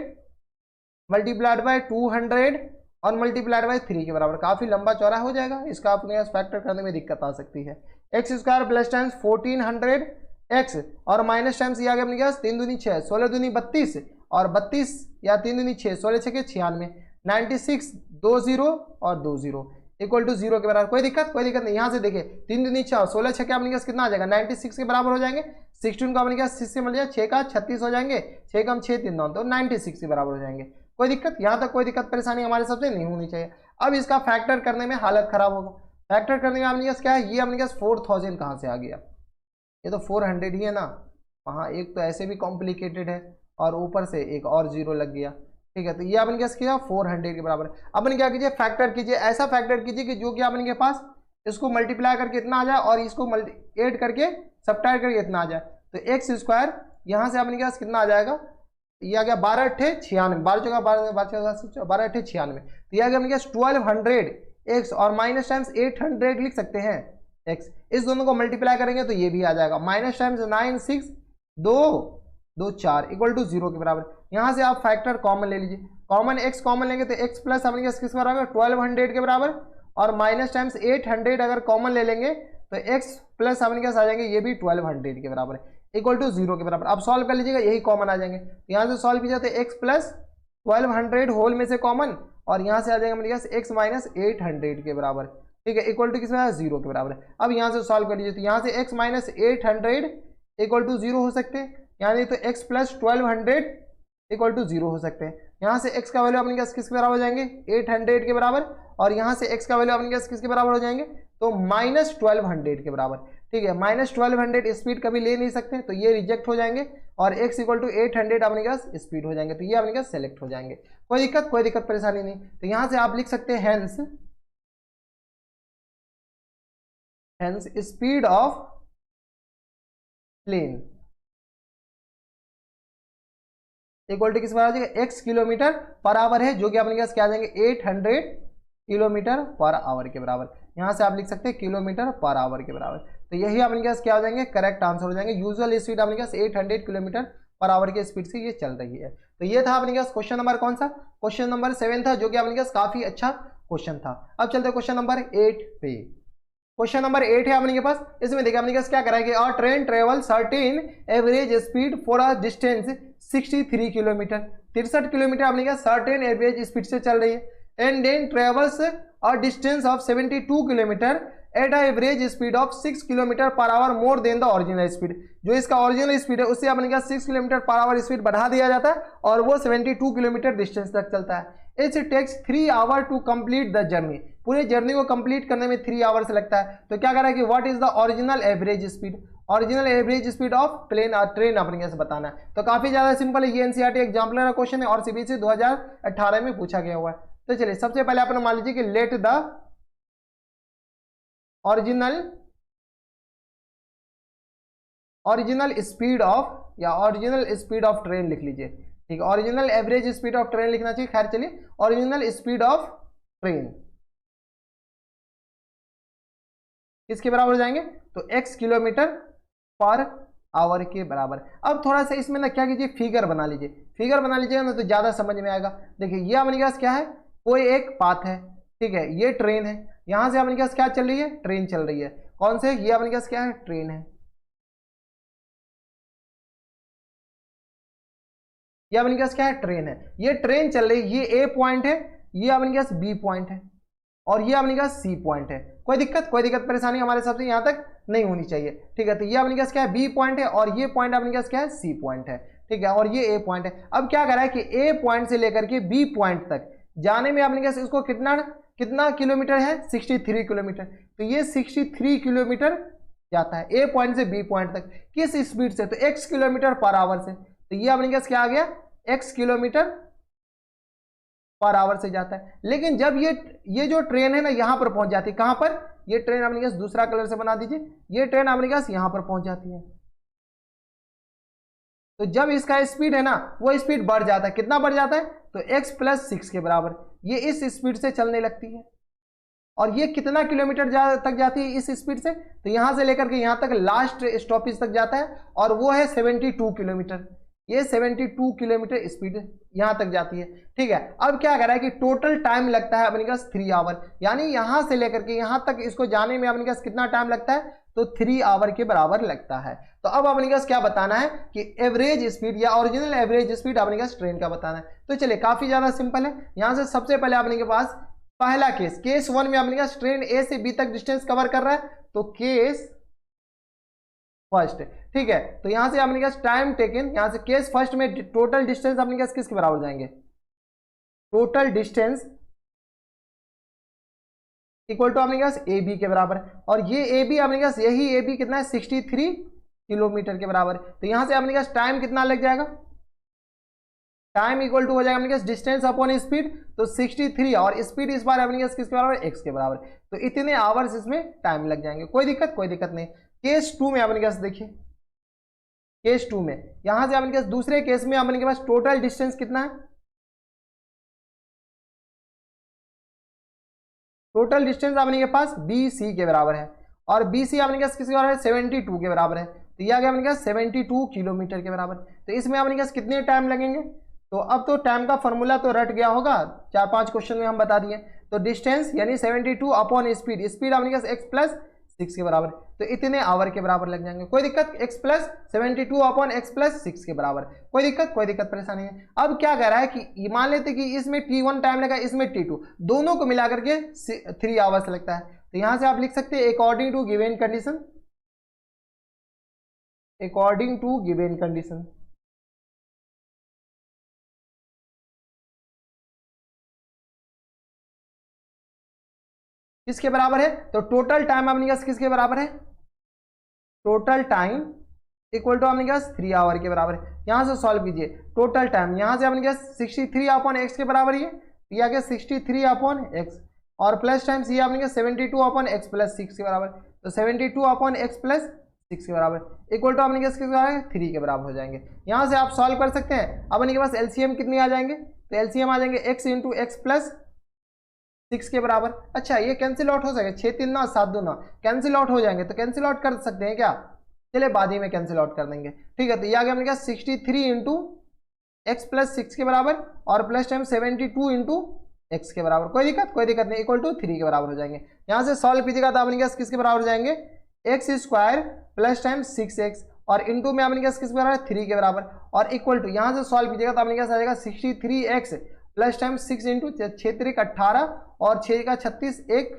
मल्टीप्लाइड बाय 200 और मल्टीप्लाइड बाय 3 के बराबर। काफी लंबा चौड़ा हो जाएगा, इसका अपने पास फैक्टर करने में दिक्कत आ सकती है। X square plus times 1400 x और माइनस टाइम्स ये आ गया अपने पास 3 दूनी 6 16 दूनी 32 और 32 या 3 दूनी 6 16 6 के 96 96 2 0 और 2 0 इक्वल टू 0 के बराबर। कोई दिक्कत नहीं। यहाँ से देखिए 3 दूनी 6 16 6 के अपने पास कितना आ जाएगा 96 के बराबर हो जाएंगे। 16 को अपने पास 6 से मिल जाए 6 का 36 हो जाएंगे, 6 कम 6 3 9 तो 96 के बराबर हो जाएंगे। कोई दिक्कत, यहाँ तक कोई दिक्कत परेशानी हमारे सबसे नहीं होनी चाहिए। अब इसका फैक्टर करने में हालत खराब होगा। फैक्टर करने में अपने पास क्या है, ये अपने पास 4000 कहाँ से आ गया, ये तो 400 ही है ना, वहाँ एक तो ऐसे भी कॉम्प्लिकेटेड है और ऊपर से एक और जीरो लग गया, ठीक है, तो ये अपन क्या किया 400 के बराबर। अपन क्या कीजिए फैक्टर कीजिए, ऐसा फैक्टर कीजिए कि जो कि अपन के पास इसको मल्टीप्लाई करके इतना आ जाए और इसको ऐड करके सबट्रैक्ट करके इतना आ जाए, तो एक्स स्क्वायर यहाँ से अपन के पास कितना आ जाएगा, ये आ गया 12 8 96 12 जगह 12 12 8 96, तो ये आ गया अपने पास 1200 एक्स और माइनस टाइम्स 800 लिख सकते हैं एक्स, इस दोनों को मल्टीप्लाई करेंगे तो ये भी आ जाएगा माइनस टाइम्स 9 6 2 2 4 इक्वल टू 0 के बराबर। यहाँ से आप फैक्टर कॉमन ले लीजिए, कॉमन x कॉमन लेंगे तो x प्लस अपने पास किसके बराबर 1200 के बराबर और माइनस टाइम्स 800 अगर कॉमन ले लेंगे तो x प्लस अपने पास आ जाएंगे ये भी 1200 के बराबर इक्वल टू 0 के बराबर। अब सॉल्व कर लीजिएगा, यही कॉमन आ जाएंगे, यहाँ से सॉल्व कीजिए तो x प्लस 1200 होल में से कॉमन और यहाँ से आ जाएगा मेरे पास x माइनस 800 के बराबर, ठीक है, इक्वल टू किसमें 0 के बराबर है। अब यहाँ से सॉल्व कर लीजिए तो यहाँ से x माइनस 800 इक्वल टू 0 हो सकते हैं, यानी तो x प्लस 1200 इक्वल टू 0 हो सकते हैं। यहाँ से x का वैल्यू अपने पास किसके बराबर हो जाएंगे 800 के बराबर और यहाँ से x का वैल्यू अपने पास किसके बराबर हो जाएंगे तो माइनस 1200 के बराबर, ठीक है, माइनस 1200 स्पीड कभी ले नहीं सकते तो ये रिजेक्ट हो जाएंगे और x इक्वल टू 800 अपने पास स्पीड हो जाएंगे, तो ये अपने पास सेलेक्ट हो जाएंगे। कोई दिक्कत परेशानी नहीं, तो यहाँ से आप लिख सकते हैं hence speed of plane equal to किस बराबर आ जाएगा x किलोमीटर पर आवर है, जो कि अपने पास क्या आ जाएंगे 800 किलोमीटर पर आवर के बराबर। यहाँ से आप लिख सकते हैं किलोमीटर पर आवर के बराबर। तो यही अपने पास क्या हो जाएंगे, करेक्ट आंसर हो जाएंगे। यूजुअल स्पीड अपने पास 800 किलोमीटर पर आवर की स्पीड से ये चल रही है। तो ये था अपने पास क्वेश्चन नंबर कौन सा, क्वेश्चन नंबर 7 था, जो कि अपने पास काफी अच्छा क्वेश्चन था। अब चलते हैं क्वेश्चन नंबर 8 पे। क्वेश्चन नंबर 8 है अपने के पास। इसमें देखिए अपने पास क्या करा है कि a train travel certain average speed for a distance 63 kilometre, 63 kilometre अपने पास सर्टेन एवरेज स्पीड से चल रही है। And then travels a distance of 72 kilometre at a average speed of 6 kilometre per hour more then the original speed. जो इसका original speed है उससे अपने पास 6 किलोमीटर पर आवर स्पीड बढ़ा दिया जाता है और वो 72 किलोमीटर डिस्टेंस तक चलता है। It takes 3 hour to complete the journey, पूरे जर्नी को कंप्लीट करने में 3 आवर्स लगता है। तो क्या करा है कि what is the original average speed, original average speed of train अपने कैसे बताना है। तो काफी ज्यादा सिंपल है, ये एनसीईआरटी एग्जाम्पलर क्वेश्चन है और सीबीएसई 2018 में पूछा गया हुआ है। तो चलिए सबसे पहले अपन मान लीजिए कि let the original speed of, या ओरिजिनल स्पीड ऑफ ट्रेन लिख लीजिए, ठीक है। Original average speed of train लिखना चाहिए, खैर चलिए ओरिजिनल स्पीड ऑफ ट्रेन किसके बराबर हो जाएंगे, तो x किलोमीटर पर आवर के बराबर। अब थोड़ा सा इसमें ना क्या कीजिए, फिगर बना लीजिए, फिगर बना लीजिएगा ना तो ज्यादा समझ में आएगा। देखिए ये अपने पास क्या है, कोई एक पाथ है, ठीक है, ये ट्रेन है, यहां से अपने पास क्या चल रही है, ट्रेन चल रही है। कौन से, ये अपने पास क्या है, ट्रेन है, ये अपने पास क्या है, ट्रेन है। ये ट्रेन चल रही है, ये ए पॉइंट है, ये अपने पास बी पॉइंट है और ये अपने पास सी पॉइंट है। कोई दिक्कत परेशानी हमारे हिसाब से यहाँ तक नहीं होनी चाहिए, ठीक है। तो ये अपने पास क्या है, बी पॉइंट है और ये पॉइंट अपने पास क्या है, सी पॉइंट है, ठीक है, और ये ए पॉइंट है। अब क्या करा है कि ए पॉइंट से लेकर के बी पॉइंट तक जाने में अपने पास इसको कितना किलोमीटर है, 63 किलोमीटर। तो ये 63 किलोमीटर जाता है ए पॉइंट से बी पॉइंट तक, किस स्पीड से, तो x किलोमीटर पर आवर से। तो ये अपने पास क्या आ गया, x किलोमीटर पर आवर से जाता है। लेकिन जब ये जो ट्रेन है ना यहाँ पर पहुंच जाती है, कहां पर, ये ट्रेन अपने पास दूसरा कलर से बना दीजिए, ये ट्रेन अपने पास यहां पर पहुंच जाती है। तो जब इसका स्पीड है ना वो स्पीड बढ़ जाता है, कितना बढ़ जाता है, तो x + 6 के बराबर, ये इस स्पीड से चलने लगती है। और ये कितना किलोमीटर तक जाती है इस स्पीड से, तो यहां से लेकर के यहां तक लास्ट स्टॉपेज तक जाता है और वो है 72 किलोमीटर। ये 72 किलोमीटर स्पीड यहां तक जाती है, ठीक है। अब क्या कर रहा है कि टोटल टाइम लगता है अपने पास 3 आवर, यानी यहां से लेकर के यहां तक इसको जाने में अपने पास कितना टाइम लगता है, तो 3 आवर के बराबर लगता है। तो अब अपने पास क्या बताना है कि एवरेज स्पीड या ओरिजिनल एवरेज स्पीड अपने पास ट्रेन का बताना है। तो चलिए काफी ज्यादा सिंपल है। यहां से सबसे पहले अपने के पास पहला केस 1 में अपने पास ट्रेन ए से बी तक डिस्टेंस कवर कर रहा है, तो केस फर्स्ट, ठीक है। तो यहां से अपने पास टाइम टेकन, यहां से केस फर्स्ट में टोटल डिस्टेंस अपने पास किसके बराबर जाएंगे, टोटल डिस्टेंस इक्वल टू अपने पास ए बी के बराबर। और ये ए बी अपने पास, यही ए बी कितना है, 63 किलोमीटर के बराबर। तो यहां से अपने पास टाइम कितना लग जाएगा, टाइम इक्वल टू हो जाएगा अपने पास डिस्टेंस अपॉन स्पीड, तो 63 और स्पीड इस बार अपने पास किसके बराबर, एक्स के बराबर। तो इतने आवर्स इसमें टाइम लग जाएंगे, कोई दिक्कत नहीं। केस 2 में अपने पास देखिए, केस 2 में यहां से अपने पास दूसरे केस में अपने के पास टोटल डिस्टेंस कितना है, टोटल डिस्टेंस अपने के पास बी सी के बराबर है और बी सी अपने पास किसके बराबर है, 72 के बराबर है। तो यह आ गया अपने पास 72 किलोमीटर के बराबर। तो इसमें अपने पास कितने टाइम लगेंगे, तो अब तो टाइम का फॉर्मूला तो रट गया होगा, 4-5 क्वेश्चन में हम बता दिए। तो डिस्टेंस यानी 72 अपॉन स्पीड, स्पीड अपने पास x + 6 के बराबर, तो इतने आवर के बराबर लग जाएंगे। कोई दिक्कत, x + 72 अपॉन x + 6 के बराबर, कोई दिक्कत परेशानी है। अब क्या कह रहा है कि मान लेते कि इसमें t1 टाइम लगा, इसमें t2, दोनों को मिलाकर के 3 आवर्स लगता है। तो यहां से आप लिख सकते हैं according to given condition, according to given condition, किसके बराबर है, तो टोटल टाइम अपने पास किसके बराबर है, टोटल टाइम इक्वल टू अपने पास 3 आवर के बराबर है। यहां से सॉल्व कीजिए, टोटल टाइम यहां से अपने पास 63 अपॉन एक्स के बराबर ही है, ये आ गया 63 अपॉन एक्स और प्लस टाइम्स ये अपने पास 72 अपॉन एक्स + 6 के बराबर। तो 72 अपॉन एक्स + 6 के बराबर इक्वल टू अपने पास किसके बराबर है, 3 के बराबर हो जाएंगे। यहां से आप सॉल्व कर सकते हैं। अब अपने के पास एलसीएम कितनी आ जाएंगे, तो एलसीएम आ जाएंगे x × x + 6 के बराबर। अच्छा ये कैंसिल आउट हो सके, 6 3 9 7 2 9 कैंसिल आउट हो जाएंगे, तो कैंसिल आउट कर सकते हैं क्या? चलिए बाद ही में कैंसिल आउट कर देंगे, ठीक है। तो ये आ गया अपने क्या 63 इंटू एक्स प्लस 6 के बराबर और प्लस टाइम 72 इंटू एक्स के बराबर। कोई दिक्कत नहीं, इक्वल टू 3 के बराबर हो जाएंगे। यहाँ से सॉल्व कीजिएगा तो अपने क्या किसके बराबर हो जाएंगे? X square plus time 6x और इंटू में अपने क्या किसके बराबर? 3 के बराबर और इक्वल टू यहाँ से सॉल्व कीजिएगा तो अपने क्या आ जाएगा 63x प्लस टाइम 6 इंटू 6 3 18 और 6 का 36 1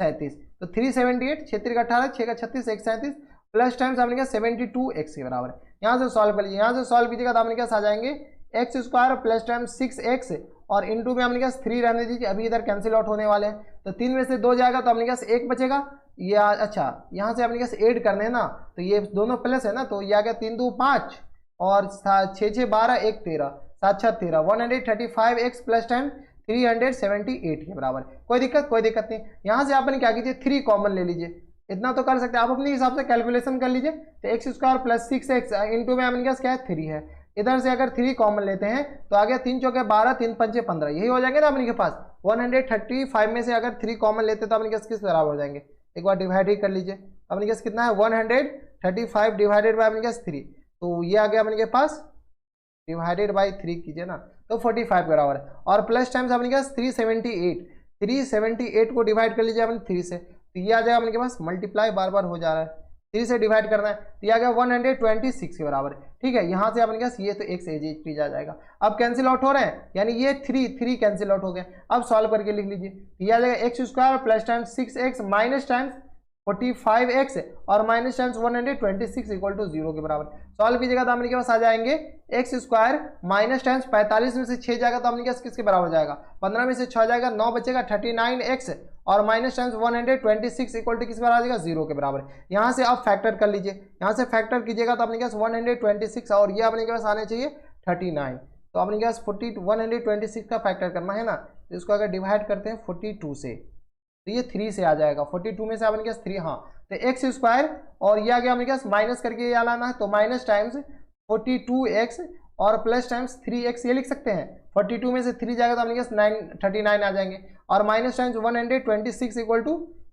37, तो 378, 6 3 18 6 का 36 1 37 प्लस टाइम्स आपने क्या 72x के बराबर। यहाँ से सॉल्व कर लीजिए, यहाँ से सॉल्व कीजिएगा तो आपने क्या आ जाएंगे x square plus time 6x और इंटू में हमने क्या 3 रहने दीजिए, अभी इधर कैंसिल आउट होने वाले हैं, तो 3 में से 2 जाएगा तो हमने क्या 1 बचेगा। ये अच्छा यहाँ से अपने क्या ऐड करने हैं ना, तो ये दोनों प्लस है ना, तो ये आ गया 3 2 5 और 6 6 12 1 13 7 6 13 135x प्लस टाइम 378 के बराबर। कोई दिक्कत नहीं। यहाँ से आपने क्या कीजिए 3 कॉमन ले लीजिए, इतना तो कर सकते हैं आप अपने हिसाब से कैलकुलेशन कर लीजिए। तो x square plus 6x into में अपने क्या है 3 है, इधर से अगर 3 कॉमन लेते हैं तो आ गया 3 चौके 12 3 पंचे 15, यही हो जाएंगे ना अपने के पास। 135 में से अगर 3 कॉमन लेते तो अपने किस बराबर हो जाएंगे, एक बार डिवाइड ही कर लीजिए। अपने क्या कितना है 135 डिवाइडेड बाय अपने क्या 3, तो ये आ गया अपने के पास डिवाइडेड बाय 3 कीजिए ना तो 45 के बराबर है और प्लस टाइम्स अपने क्या 378 को डिवाइड कर लीजिए अपने 3 से, तो ये आ जाएगा अपने के पास मल्टीप्लाई बार बार हो जा रहा है 3 से डिवाइड करना है, तो ये आ गया 126 के बराबर। ठीक है, यहाँ से अपने क्या ये तो एक से एज आ जाएगा। अब कैंसिल आउट हो रहे हैं, यानी ये 3 कैंसिल आउट हो गए। अब सॉल्व करके लिख लीजिए, ये आ जाएगा x square plus times 6x minus times 45x और माइनस टाइम्स 126 इक्वल टू 0 के बराबर। सॉल्व कीजिएगा तो अपने के पास आ जाएंगे एक्स स्क्वायर माइनस टाइम्स 45 में से 6 जाएगा तो अपने किसके बराबर जाएगा, 15 में से 6 जाएगा 9 बचेगा 39x और माइनस टाइम्स 126 इक्वल टू किस बराबर आ जाएगा 0 के बराबर। यहाँ से आप फैक्टर कर लीजिए, यहाँ से फैक्टर कीजिएगा तो अपने के पास 126 और ये अपने के पास आने चाहिए 39, तो अपने के पास 126 का फैक्टर करना है ना, तो इसको अगर डिवाइड करते हैं 42 से तो ये 3 से आ जाएगा, 42 में से अपने पास 3, हाँ तो एक्स स्क्वायर और ये आ गया अपने पास माइनस करके ये लाना है, तो माइनस टाइम्स 42x और प्लस टाइम्स 3x ये लिख सकते हैं। 42 में से 3 जाएगा तो अपने पास 39 आ जाएंगे और माइनस टाइम्स 126 इक्वल टू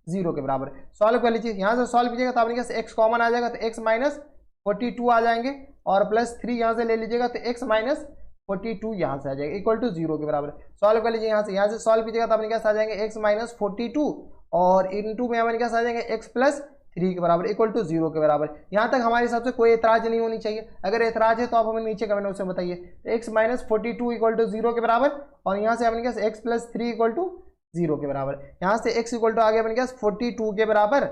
0 के बराबर। सॉल्व कर लीजिए, यहाँ से सॉल्व कीजिएगा तो अपने पास x कॉमन आ जाएगा तो x माइनस 42 आ जाएंगे और प्लस 3 यहाँ से ले लीजिएगा तो x माइनस 42 यहाँ से आ जाएगा इक्वल टू 0 के बराबर। सॉल्व कर लीजिए, यहाँ से सॉल्व कीजिएगा तो अपने क्या आ जाएंगे x माइनस 42 और इंटू में अपने क्या आ जाएंगे x प्लस 3 के बराबर इक्वल टू 0 के बराबर। यहाँ तक हमारे हिसाब से कोई एतराज नहीं होनी चाहिए, अगर एतराज है तो आप हमें नीचे कमेंट बॉक्स में बताइए। तो x माइनस 42 इक्वल टू 0 के बराबर और यहाँ से अपने क्या x प्लस 3 इक्वल टू 0 के बराबर। यहाँ से x इक्वल टू आ गया अपने क्या 42 के बराबर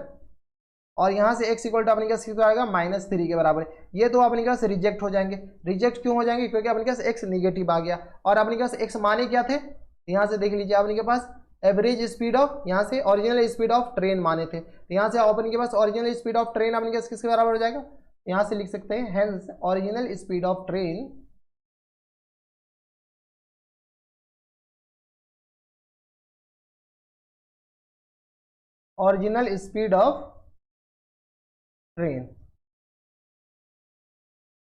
और यहाँ से x इक्वल टू अपने पास कितना आएगा -3 के बराबर। ये तो अपने पास रिजेक्ट हो जाएंगे। रिजेक्ट क्यों हो जाएंगे, क्योंकि अपने पास x नेगेटिव आ गया और अपने पास x माने क्या थे, यहाँ से देख लीजिए अपने के पास एवरेज स्पीड ऑफ, यहाँ से ओरिजिनल स्पीड ऑफ ट्रेन माने थे, तो यहाँ से अपने के पास ओरिजिनल स्पीड ऑफ ट्रेन अपने पास किसके बराबर हो जाएगा, यहाँ से लिख सकते हैं hence original speed of train original speed of train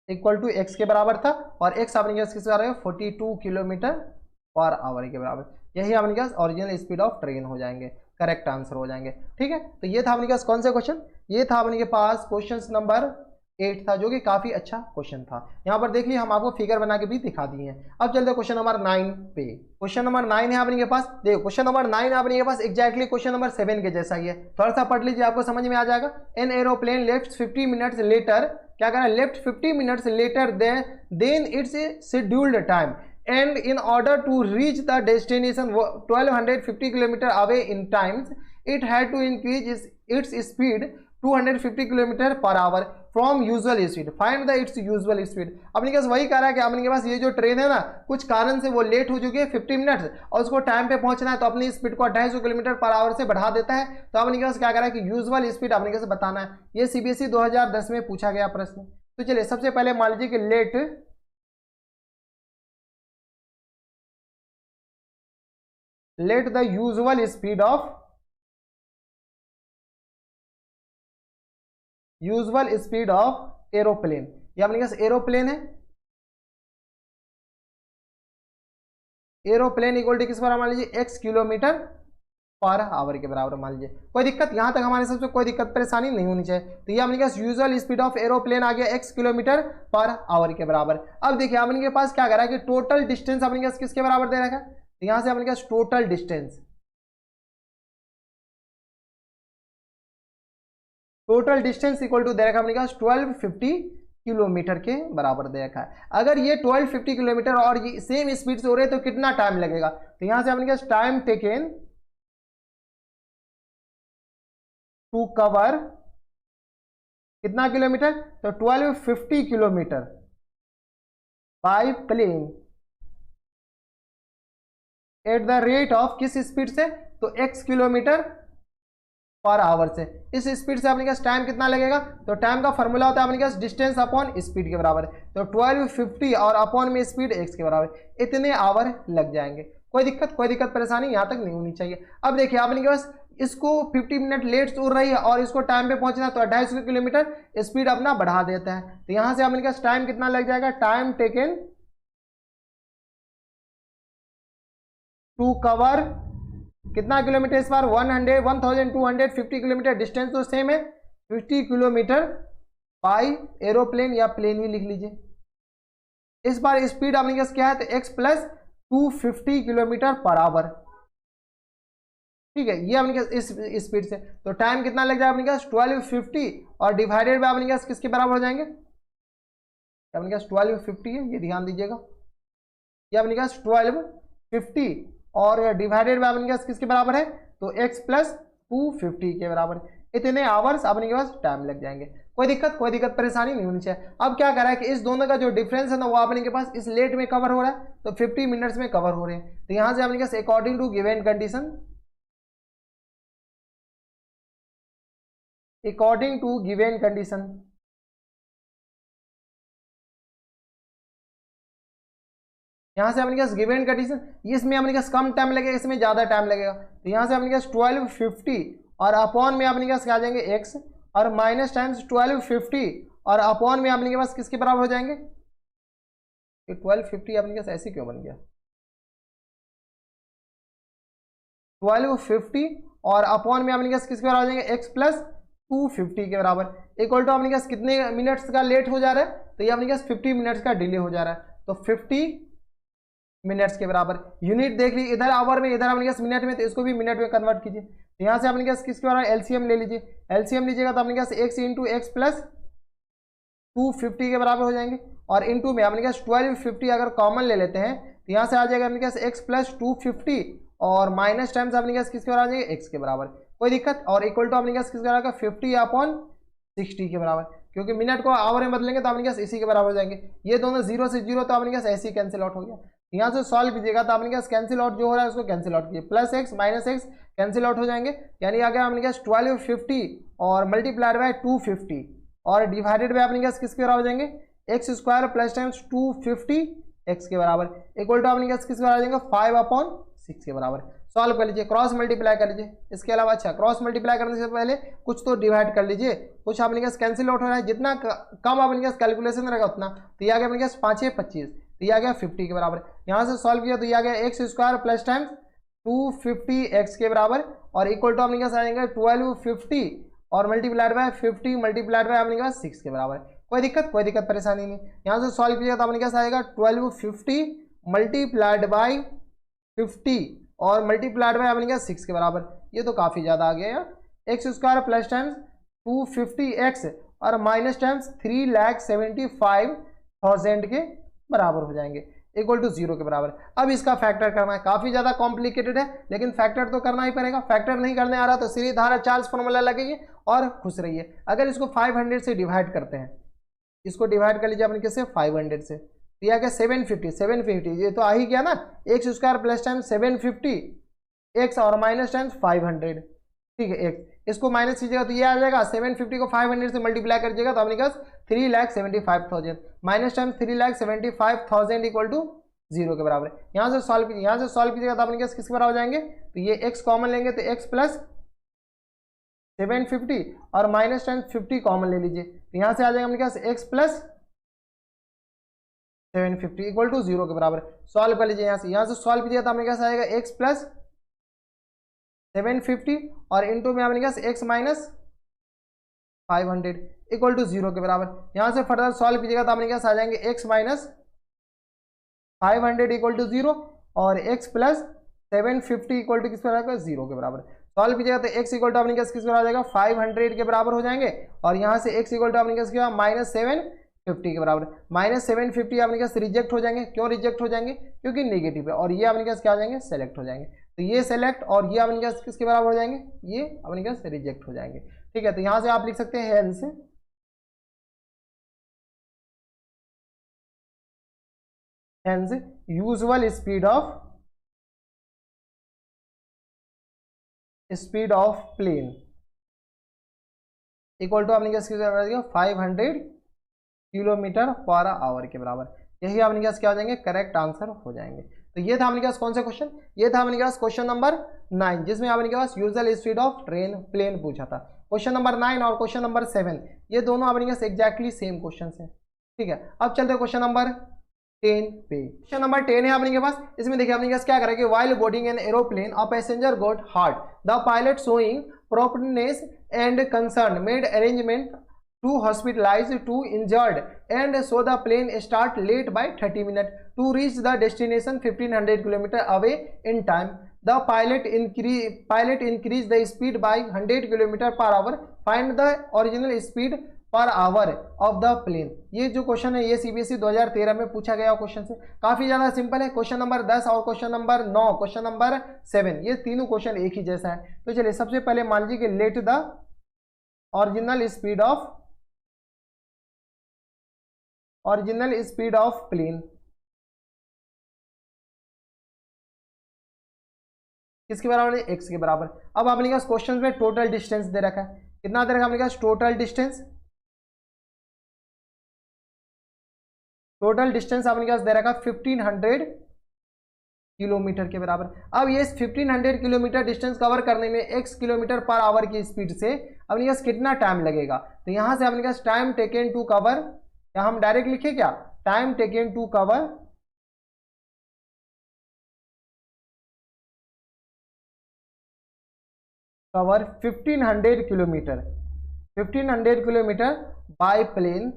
equal to x के बराबर था और x अपने पास किसके बराबर है 42 किलोमीटर पर आवर के बराबर। यही अपने पास ओरिजिनल स्पीड ऑफ ट्रेन हो जाएंगे, करेक्ट आंसर हो जाएंगे। ठीक है, तो ये था अपने पास कौन सा क्वेश्चन, ये था अपने के पास क्वेश्चन नंबर 8 था, जो कि काफी अच्छा क्वेश्चन था। यहाँ पर देखिए हम आपको फिगर बना के भी दिखा दिए हैं। अब चलते क्वेश्चन नंबर 9 पे। क्वेश्चन नंबर 9 है अपने के पास, देखो क्वेश्चन नंबर 9 अपने के पास एक्जैक्टली क्वेश्चन नंबर 7 के जैसा ही है, थोड़ा सा पढ़ लीजिए आपको समझ में आ जाएगा। An aeroplane left 50 minutes later, क्या कहना है, left 50 minutes later than its scheduled time and in order to reach the destination 1250 km away in times, it had to increase its speed 250 km per hour from usual speed. Find the its usual speed. अपने के पास वही कह रहा है कि अपने के पास ये जो ट्रेन है ना, कुछ कारण से वो लेट हो चुकी है 50 मिनट्स और उसको टाइम पे पहुंचना है, तो अपनी स्पीड को 250 किलोमीटर पर आवर से बढ़ा देता है। तो अपने के पास क्या कह रहा है कि यूजुअल स्पीड अपने के पास बताना है। ये सीबीएसई 2010 में पूछा गया प्रश्न। तो चलिए सबसे पहले मान लीजिए कि let the usual speed of aeroplane, ये अपने पास एरोप्लेन है, एरोप्लेन इक्वल टू किस पर मान लीजिए x किलोमीटर पर आवर के बराबर मान लीजिए। कोई दिक्कत यहाँ तक हमारे सबसे कोई दिक्कत परेशानी नहीं होनी चाहिए। तो ये अपने पास यूजुअल स्पीड ऑफ एरोप्लेन आ गया x किलोमीटर पर आवर के बराबर। अब देखिए अपने के पास क्या करा है कि टोटल डिस्टेंस अपने पास किसके बराबर दे रखा है, तो यहाँ से अपने पास total distance, total distance equal to दे रखा है अपने पास 1250 किलोमीटर के बराबर दे रखा है। अगर ये 1250 किलोमीटर और ये सेम स्पीड से हो रहे हैं तो कितना टाइम लगेगा, तो यहाँ से अपने पास टाइम टेकन टू कवर कितना किलोमीटर, तो 1250 kilometre by plane at the rate of किस स्पीड से, तो x किलोमीटर पर आवर से। इस स्पीड से अपने पास टाइम कितना लगेगा, तो टाइम का फॉर्मूला होता है अपने पास डिस्टेंस अपॉन स्पीड के बराबर, तो 1250 और अपॉन में स्पीड x के बराबर, इतने आवर लग जाएंगे। कोई दिक्कत परेशानी यहाँ तक नहीं होनी चाहिए। अब देखिए अपने के पास इसको 50 मिनट लेट उड़ रही है और इसको टाइम पे पहुंचना है, तो 250 किलोमीटर स्पीड अपना बढ़ा देता है। तो यहां से अपने पास टाइम कितना लग जाएगा, टाइम टेकन टू कवर कितना किलोमीटर इस बार 1250 किलोमीटर, डिस्टेंस तो सेम है 50 किलोमीटर बाय एरोप्लेन या प्लेन ही लिख लीजिए। इस बार स्पीड अपने पास क्या है, तो x plus 250 kilometre per our, ठीक है। ये अपने इस स्पीड से तो टाइम कितना लग जाएगा अपने पास 1250 और डिवाइडेड बाय अपने पास किसके बराबर हो जाएंगे, अपने पास 1250 है, ये ध्यान दीजिएगा, ये अपने पास 1250 और डिवाइडेड बाय अपने पास किसके बराबर है, तो x प्लस 250 के बराबर, इतने आवर्स अपने के पास टाइम लग जाएंगे। कोई दिक्कत परेशानी नहीं होनी चाहिए। अब क्या कर रहा है कि इस दोनों का जो डिफरेंस है ना वो अपने के पास इस लेट में कवर हो रहा है, तो 50 मिनट्स में कवर हो रहे हैं। तो यहां से अपने पास according to given condition, according to given condition, यहां से अपने पास गिवन कंडीशन, इसमें अपने पास कम टाइम लगेगा, इसमें ज्यादा टाइम लगेगा। तो यहां से अपने पास 1250 और अपॉन में अपने पास क्या जाएंगे x और माइनस टाइम्स 1250 और अपॉन में अपने के पास किसके बराबर हो जाएंगे, 1250 अपने पास ऐसे क्यों बन गया, 1250 और अपॉन में अपने पास किसके बराबर हो जाएंगे x प्लस 250 के बराबर इक्वल टू अपने पास कितने मिनट्स का लेट हो जा रहा है, तो ये अपने पास 50 मिनट्स का डिले हो जा रहा है, तो 50 मिनट्स के बराबर। यूनिट देख लीजिए, इधर आवर में, इधर अपने पास मिनट में, तो इसको भी मिनट में कन्वर्ट कीजिए। तो यहाँ से अपने पास किसके बराबर एलसीएम ले लीजिए, एलसीएम लीजिएगा तो अपने पास x इंटू एक्स प्लस 250 के बराबर हो जाएंगे और इंटू में अपने पास 1250 अगर कॉमन ले लेते हैं तो यहाँ से आ जाएगा अपने पास x प्लस 250 और माइनस टाइम्स अपने पास किसके बराबर आ जाएगा x के बराबर। कोई दिक्कत, और इक्वल टू अपने पास किसके बराबर 50 अपॉन 60 के बराबर, क्योंकि मिनट को आवर में बदलेंगे तो अपने पास इसी के बराबर हो जाएंगे। ये दोनों जीरो से जीरो तो अपने पास ऐसे ही कैंसिल आउट हो गया। यहाँ से सॉल्व कीजिएगा तो अपने पास कैंसिल आउट जो हो रहा है उसको कैंसिल आउट कीजिए, plus x minus x cancel out हो जाएंगे, यानी आ गया अपने पास 1250 और मल्टीप्लाइड बाय 250 और डिवाइडेड बाय अपने पास किसके बराबर हो जाएंगे x square plus times 250 x के बराबर इक्वल टू अपने पास किसके बराबर आ जाएंगे 5 अपॉन 6 के बराबर। सॉल्व कर लीजिए, क्रॉस मल्टीप्लाई कर लीजिए। इसके अलावा अच्छा क्रॉस मल्टीप्लाई करने से पहले कुछ तो डिवाइड कर लीजिए, कुछ अपने पास कैंसिल आउट हो रहा है, जितना कम अपने पास कैलकुलेशन रहेगा उतना। तो ये आ गया अपने पास 5 है 25, तो ये आ गया 50 के बराबर। यहाँ से सॉल्व किया तो ये आ गया x square plus times 250 x के बराबर और इक्वल टू अपने पास आ जाएंगे 1250 और मल्टीप्लाइड बाय 50 मल्टीप्लाइड बाय अपने पास 6 के बराबर। कोई दिक्कत परेशानी नहीं। यहाँ से सॉल्व किया तो अपने पास आएगा 1250 मल्टीप्लाइड बाय 50 और मल्टीप्लाइड बाय अपने पास 6 के बराबर। ये तो काफ़ी ज़्यादा आ गया यार, x square plus times 250 x और माइनस टाइम्स 3,75,000 के बराबर हो जाएंगे इक्वल टू 0 के बराबर। अब इसका फैक्टर करना है, काफ़ी ज़्यादा कॉम्प्लिकेटेड है लेकिन फैक्टर तो करना ही पड़ेगा। फैक्टर नहीं करने आ रहा तो सीधी धारा चार्ल्स फॉर्मूला लगेगी और खुश रहिए। अगर इसको 500 से डिवाइड करते हैं, इसको डिवाइड कर लीजिए अपने किससे 500 से, तो यह क्या 750 ये तो आ ही गया ना, x square plus time 750 x और माइनस टाइम्स 500, ठीक है एक्स, इसको माइनस कीजिएगा तो ये आ जाएगा 750 को 500 से मल्टीप्लाई करिएगा तो अपने पास 3,75,000 माइनस टाइम्स 3,75,000 इक्वल टू 0 के बराबर। यहाँ से सॉल्व कीजिएगा तो अपने पास किसके बराबर हो जाएंगे, तो ये x कॉमन लेंगे तो x प्लस 750 और माइनस टाइम्स 50 कॉमन ले लीजिए तो यहाँ से आ जाएगा अपने पास x प्लस 750 इक्वल टू 0 के बराबर। सॉल्व कर लीजिए, यहाँ से सॉल्व कीजिएगा तो अपने पास आएगा x प्लस 750 और इंटू में अपने पास x माइनस 500 इक्वल टू 0 के बराबर। यहाँ से फर्दर सॉल्व कीजिएगा तो अपने पास आ जाएंगे x माइनस 500 इक्वल टू 0 और x प्लस 750 इक्वल टू किस पर आएगा 0 के बराबर। सॉल्व कीजिएगा तो x इक्वल टू अपने पास किस पर आ जाएगा 500 के बराबर हो जाएंगे और यहाँ से x इक्वल टू अपने पास क्या माइनस 750 के बराबर। माइनस 750 अपने पास रिजेक्ट हो जाएंगे। क्यों रिजेक्ट हो जाएंगे? क्योंकि नेगेटिव है और ये अपने पास क्या हो जाएंगे सेलेक्ट हो जाएंगे। तो ये सेलेक्ट और ये अपने पास किसके बराबर हो जाएंगे, ये अपने पास रिजेक्ट हो जाएंगे। ठीक है, तो यहाँ से आप लिख सकते हैं hence usual speed of plane equal to अपने पास किसके बराबर 500 किलोमीटर पर आवर के बराबर। यही अपने पास क्या हो जाएंगे करेक्ट आंसर हो जाएंगे। तो ये था अपने पास कौन सा क्वेश्चन, ये था अपने पास क्वेश्चन नंबर 9 जिसमें अपने पास यूजुअल स्पीड ऑफ प्लेन पूछा था। क्वेश्चन नंबर 9 और क्वेश्चन नंबर 7 ये दोनों अपने पास एग्जैक्टली सेम क्वेश्चन है। ठीक है, अब चलते हैं क्वेश्चन नंबर 10 पे। क्वेश्चन नंबर 10 है अपने के पास। इसमें देखिए अपने पास क्या करेंगे, while boarding an aeroplane a passenger got hurt, the pilot showing promptness and concern made arrangement to hospitalize two injured and so the plane start late by 30 minutes to reach the destination 1500 km away in time. The pilot increased the speed by 100 km per hour. Find the original speed per hour of the plane. ये जो question है ये CBSE 2013 में पूछा गया question से, काफी ज्यादा सिंपल है। क्वेश्चन नंबर 10 और क्वेश्चन नंबर 9 क्वेश्चन नंबर 7 ये तीनों क्वेश्चन एक ही जैसा है। तो चलिए सबसे पहले मान लीजिए कि let the original speed of plane किसके बराबर है, x के बराबर। अब आपने पास क्वेश्चन में टोटल डिस्टेंस दे रखा है, कितना दे रखा है आपने पास टोटल डिस्टेंस आपने पास दे रखा 1500 किलोमीटर के बराबर। अब ये 1500 किलोमीटर डिस्टेंस कवर करने में x किलोमीटर पर आवर की स्पीड से अपने पास कितना टाइम लगेगा। तो यहां से अपने पास टाइम टेकन टू कवर, या हम डायरेक्ट लिखे क्या, time taken to cover 1500 kilometre by plane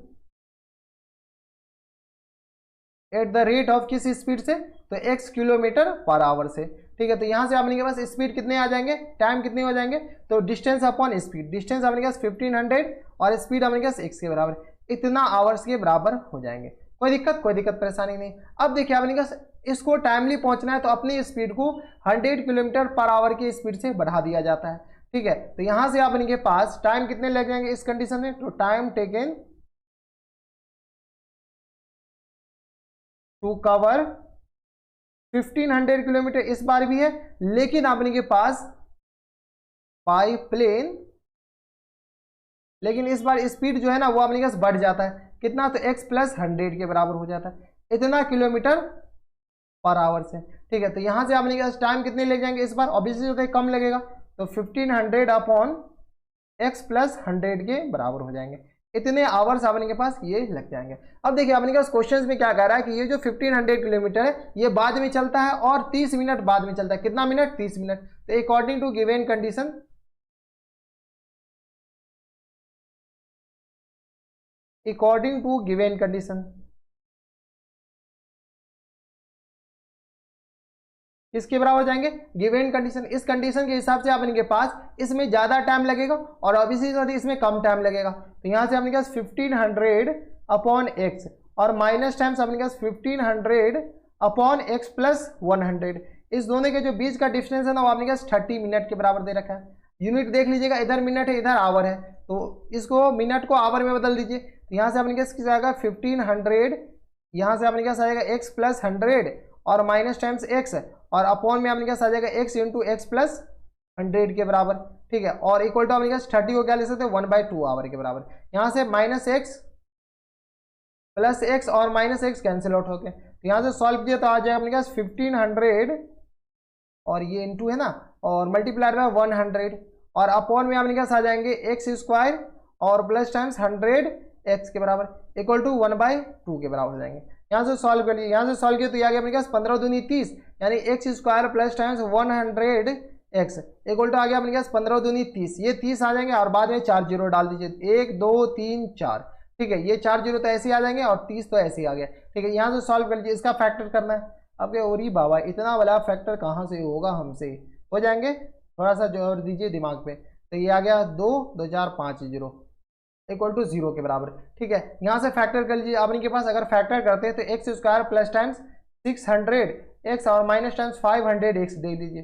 at the rate of किस स्पीड से, तो x किलोमीटर पर आवर से। ठीक है, तो यहां से अपने पास स्पीड कितने आ जाएंगे, टाइम कितने हो जाएंगे, तो डिस्टेंस अपॉन स्पीड, डिस्टेंस अपने पास 1500 और स्पीड अपने पास x के बराबर, इतना आवर्स के बराबर हो जाएंगे। कोई दिक्कत परेशानी नहीं। अब देखिए अपने पास इसको टाइमली पहुंचना है तो अपनी स्पीड को 100 किलोमीटर पर आवर की स्पीड से बढ़ा दिया जाता है। ठीक है, तो यहां से अपने के पास टाइम कितने लग जाएंगे इस कंडीशन में, तो time taken to cover 1500 kilometre इस बार भी है, लेकिन अपने के पास बाय प्लेन, लेकिन इस बार स्पीड जो है ना वो अपने पास बढ़ जाता है, कितना, तो x प्लस 100 के बराबर हो जाता है, इतना किलोमीटर पर आवर से। ठीक है, तो यहां से अपने पास टाइम कितने लग जाएंगे इस बार, ऑब्वियसली होता है कम लगेगा, तो 1500 अपॉन x प्लस 100 के बराबर हो जाएंगे, इतने आवर्स अपने के पास ये लग जाएंगे। अब देखिए अपने पास क्वेश्चंस में क्या कह रहा है कि ये जो 1500 किलोमीटर है ये बाद में चलता है और 30 मिनट बाद में चलता है, कितना मिनट, 30 मिनट। तो अकॉर्डिंग टू गिवन कंडीशन, किसके बराबर हो जाएंगे, गिवन कंडीशन। इस कंडीशन के हिसाब से अपने के पास इसमें ज्यादा टाइम लगेगा और ऑब्वियसली इसमें कम टाइम लगेगा। तो यहां से अपने पास 1500 अपॉन x और माइनस टाइम्स अपने पास 1500 अपॉन x प्लस 100, इस दोनों के जो बीच का डिस्टेंस है ना वो अपने पास 30 मिनट के बराबर दे रखा है। यूनिट देख लीजिएगा, इधर मिनट है इधर आवर है, तो इसको मिनट को आवर में बदल दीजिए। तो यहाँ से अपने पास किस आएगा 1500, यहाँ से अपने पास आएगा x प्लस 100 और माइनस टाइम्स x और अपॉन में अपने पास आ जाएगा x इंटू एक्स प्लस 100 के बराबर। ठीक है, और इक्वल टू अपने पास 30 को क्या ले सकते हैं 1/2 आवर के बराबर। यहाँ से माइनस एक्स प्लस एक्स और माइनस एक्स कैंसिल आउट होते हैं, तो यहाँ से सॉल्व किया तो आ जाएगा अपने पास 1500 और ये इंटू है ना और मल्टीप्लाई बाय 100 और अपॉन में अपने पास आ जाएंगे एक्स स्क्वायर और प्लस टाइम्स 100 एक्स के बराबर इक्वल टू 1/2 के बराबर हो जाएंगे। यहाँ से सॉल्व कर लिए, यहाँ से सॉल्व किया तो ये आ गया अपने पास 15 दूनी 30 यानी x square plus times 100 x equal to आ गया अपने पास 15 दूनी 30, ये 30 आ जाएंगे और बाद में 4 जीरो डाल दीजिए, 1 2 3 4, ठीक है। ये 4 जीरो तो ऐसे ही आ जाएंगे और 30 तो ऐसे ही आ गया, ठीक है। यहाँ से सॉल्व कर लीजिए, इसका फैक्टर करना है। अब क्या, ओरी बाबा इतना बड़ा फैक्टर कहाँ से होगा, हमसे हो जाएंगे, थोड़ा सा जोर दीजिए दिमाग पे। तो ये आ गया 2 2 4 5 जीरो इक्वल टू 0 के बराबर, ठीक है। यहाँ से फैक्टर कर लीजिए, अपने के पास अगर फैक्टर करते हैं तो x square plus times 600 x और माइनस टाइम्स 500 एक्स दे लीजिए,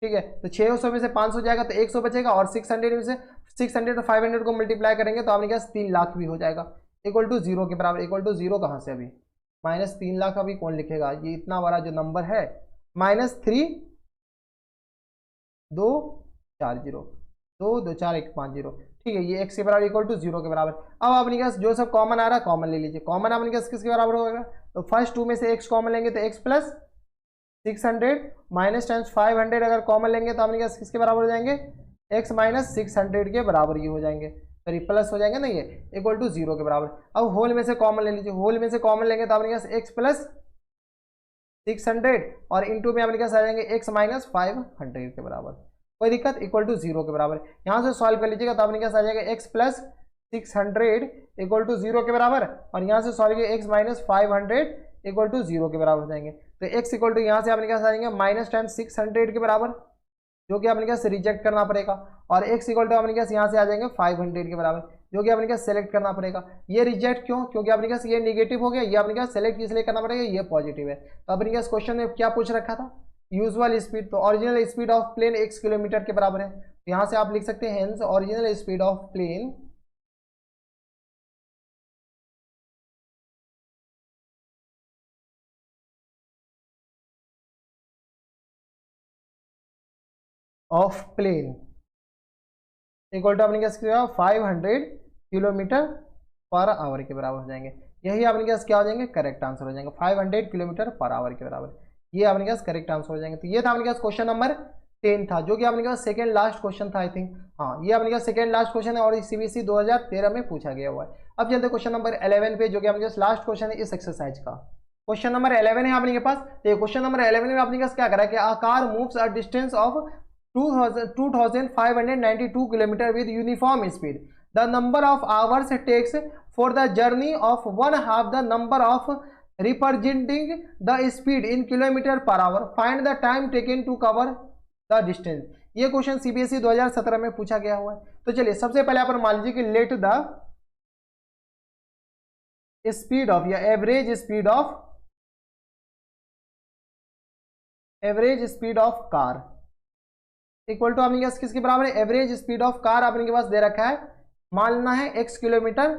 ठीक है। तो 600 में से 500 जाएगा तो 100 बचेगा, और 600 में से 600 और 500 को मल्टीप्लाई करेंगे तो आपके पास 3 लाख भी हो जाएगा इक्वल टू 0 के बराबर। इक्वल टू 0 कहाँ से, अभी -3 लाख अभी कौन लिखेगा, ये इतना बड़ा जो नंबर है, -3 2 4 0 2 2 4 1 5 0, ठीक है। ये x के बराबर इक्वल टू 0 के बराबर। अब अपने पास जो सब कॉमन आ रहा है कॉमन ले लीजिए, कॉमन अपने पास किसके बराबर होगा, तो फर्स्ट 2 में से x कॉमन लेंगे तो x प्लस 600 माइनस टाइम्स 500 अगर कॉमन लेंगे तो अपने पास किसके बराबर हो जाएंगे, x माइनस 600 के बराबर ये हो जाएंगे, सॉरी प्लस हो जाएंगे ना, ये इक्वल टू 0 के बराबर। अब होल में से कॉमन ले लीजिए, होल में से कॉमन लेंगे तो अपने पास x प्लस 600 और इंटू में अपने पास आ जाएंगे x माइनस 500 के बराबर, कोई दिक्कत, इक्वल टू 0 के बराबर। यहाँ से सॉल्व कर लीजिएगा तो अपने पास आ जाएगा x प्लस 600 इक्वल टू 0 के बराबर, और यहाँ से सॉल्व किया x माइनस 500 इक्वल टू 0 के बराबर हो जाएंगे। तो x इक्वल टू यहाँ से अपने पास आ जाएंगे माइनस टाइम्स 600 के बराबर, जो कि अपने पास रिजेक्ट करना पड़ेगा, और x इक्वल टू अपने पास यहाँ से आ जाएंगे 500 के बराबर, जो कि अपने पास सेलेक्ट करना पड़ेगा। ये रिजेक्ट क्यों, क्योंकि अपने पास ये नेगेटिव हो गया, ये अपने पास सेलेक्ट इसलिए करना पड़ेगा, ये पॉजिटिव है। तो अपने पास क्वेश्चन में क्या पूछ रखा था, यूजुअल स्पीड, तो original speed of plane x kilometre के बराबर है, तो यहाँ से आप लिख सकते हैं hence original speed of plane equal to अपने पास क्या 500 किलोमीटर पर आवर के बराबर हो जाएंगे। यही अपने पास क्या हो जाएंगे, करेक्ट आंसर हो जाएंगे, 500 किलोमीटर पर आवर के बराबर, ये अपने पास करेक्ट आंसर हो जाएंगे। तो ये था अपने पास क्वेश्चन नंबर 10 था, जो कि अपने पास सेकंड लास्ट क्वेश्चन था आई थिंक, हाँ ये अपने पास सेकंड लास्ट क्वेश्चन है और सीबीएसई 2013 में पूछा गया हुआ है। अब चलते क्वेश्चन नंबर 11 पे, जो कि अपने पास लास्ट क्वेश्चन है इस एक्सरसाइज का। क्वेश्चन नंबर 11 है अपने पास, तो क्वेश्चन नंबर 11 में अपने पास क्या करा है कि a car moves a distance of 2592 kilometre with uniform speed. The number of hours it takes for the journey of one half the number of representing the speed in kilometer per hour. Find the time taken to cover the distance. ये question CBSE 2017 में पूछा गया हुआ है। तो चलिए सबसे पहले आप मान लीजिए कि लेट द स्पीड ऑफ या average speed of car equal to अपने पास किसके बराबर है, एवरेज स्पीड ऑफ कार अपने के पास दे रखा है, मान लेना है x किलोमीटर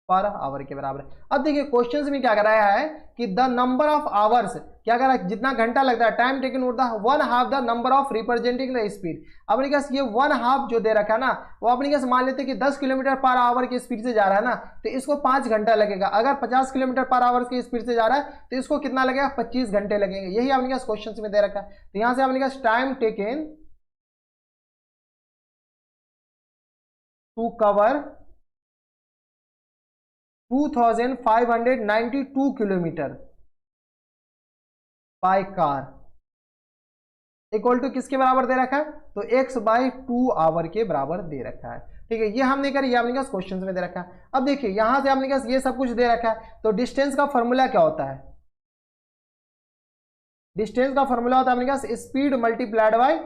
पर आवर के बराबर। अब देखिए क्वेश्चन में क्या कराया है कि द नंबर ऑफ आवर्स, क्या करा है, जितना घंटा लगता है, time taken would the 1/2 the number of representing the speed. अपने पास ये 1/2 जो दे रखा है ना, वो अपने पास मान लेते हैं कि 10 किलोमीटर पर आवर की स्पीड से जा रहा है ना, तो इसको 5 घंटा लगेगा। अगर 50 किलोमीटर पर आवर की स्पीड से जा रहा है तो इसको कितना लगेगा, 25 घंटे लगेंगे। यही अपने पास क्वेश्चन में दे रखा है। तो यहाँ से अपने पास time taken to cover 2592 kilometre by car equal to किसके बराबर दे रखा है, तो x/2 आवर के बराबर दे रखा है, ठीक है। ये हम नहीं करें, ये अपने पास क्वेश्चन में दे रखा है। अब देखिए यहां से अपने पास ये सब कुछ दे रखा है, तो डिस्टेंस का फॉर्मूला क्या होता है, डिस्टेंस का फॉर्मूला होता है अपने पास स्पीड मल्टीप्लाइड बाय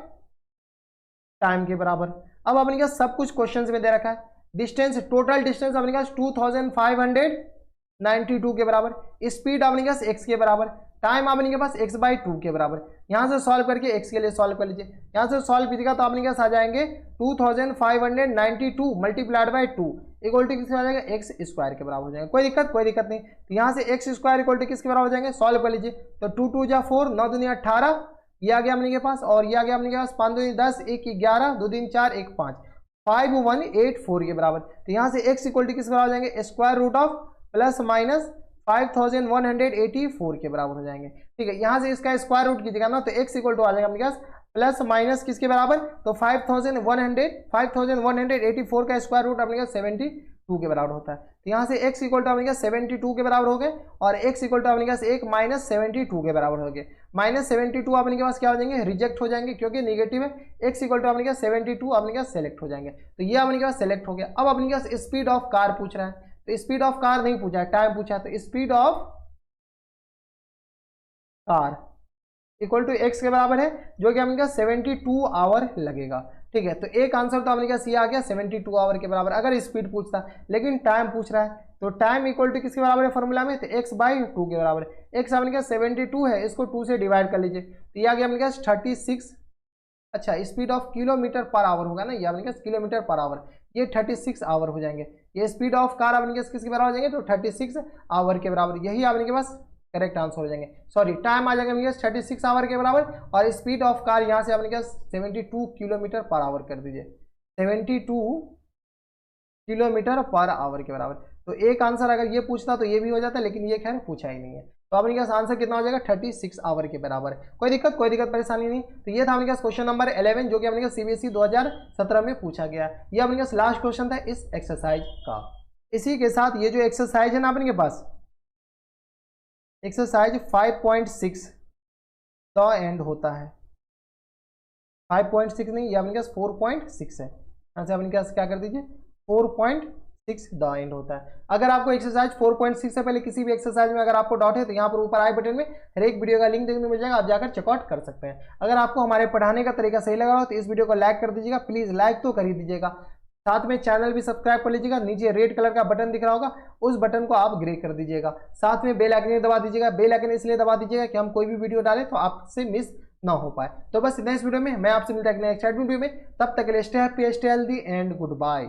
टाइम के बराबर। अब अपने पास सब कुछ क्वेश्चंस में दे रखा है, डिस्टेंस, टोटल डिस्टेंस अपने पास 2592 के बराबर, स्पीड अपने पास x के बराबर, टाइम अपने के पास x/2 के बराबर। यहां से सॉल्व करके x के लिए सॉल्व कर लीजिए, यहां से सॉल्व कीजिएगा तो अपने पास आ जाएंगे 2592 मल्टीप्लाइड बाय 2 इक्वल टू किसके आ जाएगा, x स्क्वायर के बराबर हो जाएगा। कोई दिक्कत नहीं। तो यहां से x स्क्वायर इक्वल टू किसके बराबर हो जाएंगे, सॉल्व कर लीजिए। तो 2 2 जा 4, 9 दूनी 18, ये आ गया अपने के पास, और ये आ गया अपने के पास 5 दूनी 10, 1 11, 2 3 4 1 5, 5184 के बराबर। तो यहाँ से x इक्वल टू किस बराबर हो जाएंगे, square root of plus minus 5184 के बराबर हो जाएंगे, ठीक है। यहाँ से इसका स्क्वायर रूट कीजिएगा ना, तो x इक्वल टू आ जाएगा अपने पास प्लस माइनस किसके बराबर, तो 5184 का स्क्वायर रूट अपने पास 2 के बराबर होता है। तो यहाँ से x इक्वल टू अपने क्या 72 के बराबर हो गए और x इक्वल टू अपने क्या एक -72 के बराबर हो गए। -72 अपने के पास क्या हो जाएंगे, रिजेक्ट हो जाएंगे क्योंकि नेगेटिव है। x इक्वल टू अपने क्या 72 अपने क्या सेलेक्ट हो जाएंगे। तो ये अपने के पास सेलेक्ट हो गया। अब अपने के पास स्पीड ऑफ कार पूछ रहा है, तो स्पीड ऑफ कार नहीं पूछा है, टाइम पूछा है। तो speed of car equal to x के बराबर है, जो कि अपने का 72 आवर लगेगा। ठीक है, तो एक आंसर तो अपने पास ये आ गया 72 आवर के बराबर अगर स्पीड पूछता, लेकिन टाइम पूछ रहा है। तो टाइम इक्वल टू किसके बराबर है फॉर्मूला में, तो x/2 के बराबर है। x अपने का 72 है, इसको 2 से डिवाइड कर लीजिए, तो ये आ गया अपने पास 36। अच्छा, speed of kilometre per our होगा ना, ये अपने पास किलोमीटर पर आवर, ये 36 आवर हो जाएंगे। ये स्पीड ऑफ कार अपने पास किसके बराबर हो जाएंगे, तो 36 आवर के बराबर। यही अपने के पास करेक्ट आंसर हो जाएंगे। सॉरी, टाइम आ जाएगा मेरे 36 आवर के बराबर और स्पीड ऑफ कार यहाँ से अपने क्या 72 किलोमीटर पर आवर कर दीजिए, 72 किलोमीटर पर आवर के बराबर। तो एक आंसर अगर ये पूछता तो ये भी हो जाता, लेकिन ये खैर पूछा ही नहीं है। तो अपने पास आंसर कितना हो जाएगा 36 आवर के बराबर। कोई दिक्कत परेशानी नहीं। तो ये था अपने पास क्वेश्चन नंबर 11 जो कि अपने पास CBSE 2017 में पूछा गया। ये अपने पास लास्ट क्वेश्चन था इस एक्सरसाइज का। इसी के साथ ये जो एक्सरसाइज है ना अपने के पास, एक्सरसाइज 5.6 द एंड होता है। 5.6 नहीं, ये अपने पास 4.6 है। यहाँ से अपने पास क्या कर दीजिए 4.6 द एंड होता है। अगर आपको एक्सरसाइज 4.6 से पहले किसी भी एक्सरसाइज में अगर आपको डाउट है तो यहाँ पर ऊपर आई बटन में हर एक वीडियो का लिंक देखने को मिल जाएगा, आप जाकर चेकआउट कर सकते हैं। अगर आपको हमारे पढ़ाने का तरीका सही लगा हो तो इस वीडियो को लाइक कर दीजिएगा, प्लीज लाइक तो कर ही दीजिएगा। साथ में चैनल भी सब्सक्राइब कर लीजिएगा, नीचे रेड कलर का बटन दिख रहा होगा उस बटन को आप ग्रे कर दीजिएगा। साथ में बेल आइकन दबा दीजिएगा, बेल आइकन इसलिए दबा दीजिएगा कि हम कोई भी वीडियो डालें तो आपसे मिस ना हो पाए। तो बस नेक्स्ट वीडियो में मैं आपसे मिलता है नेक्स्ट वीडियो में, तब तक के लिए stay happy, stay healthy and good bye.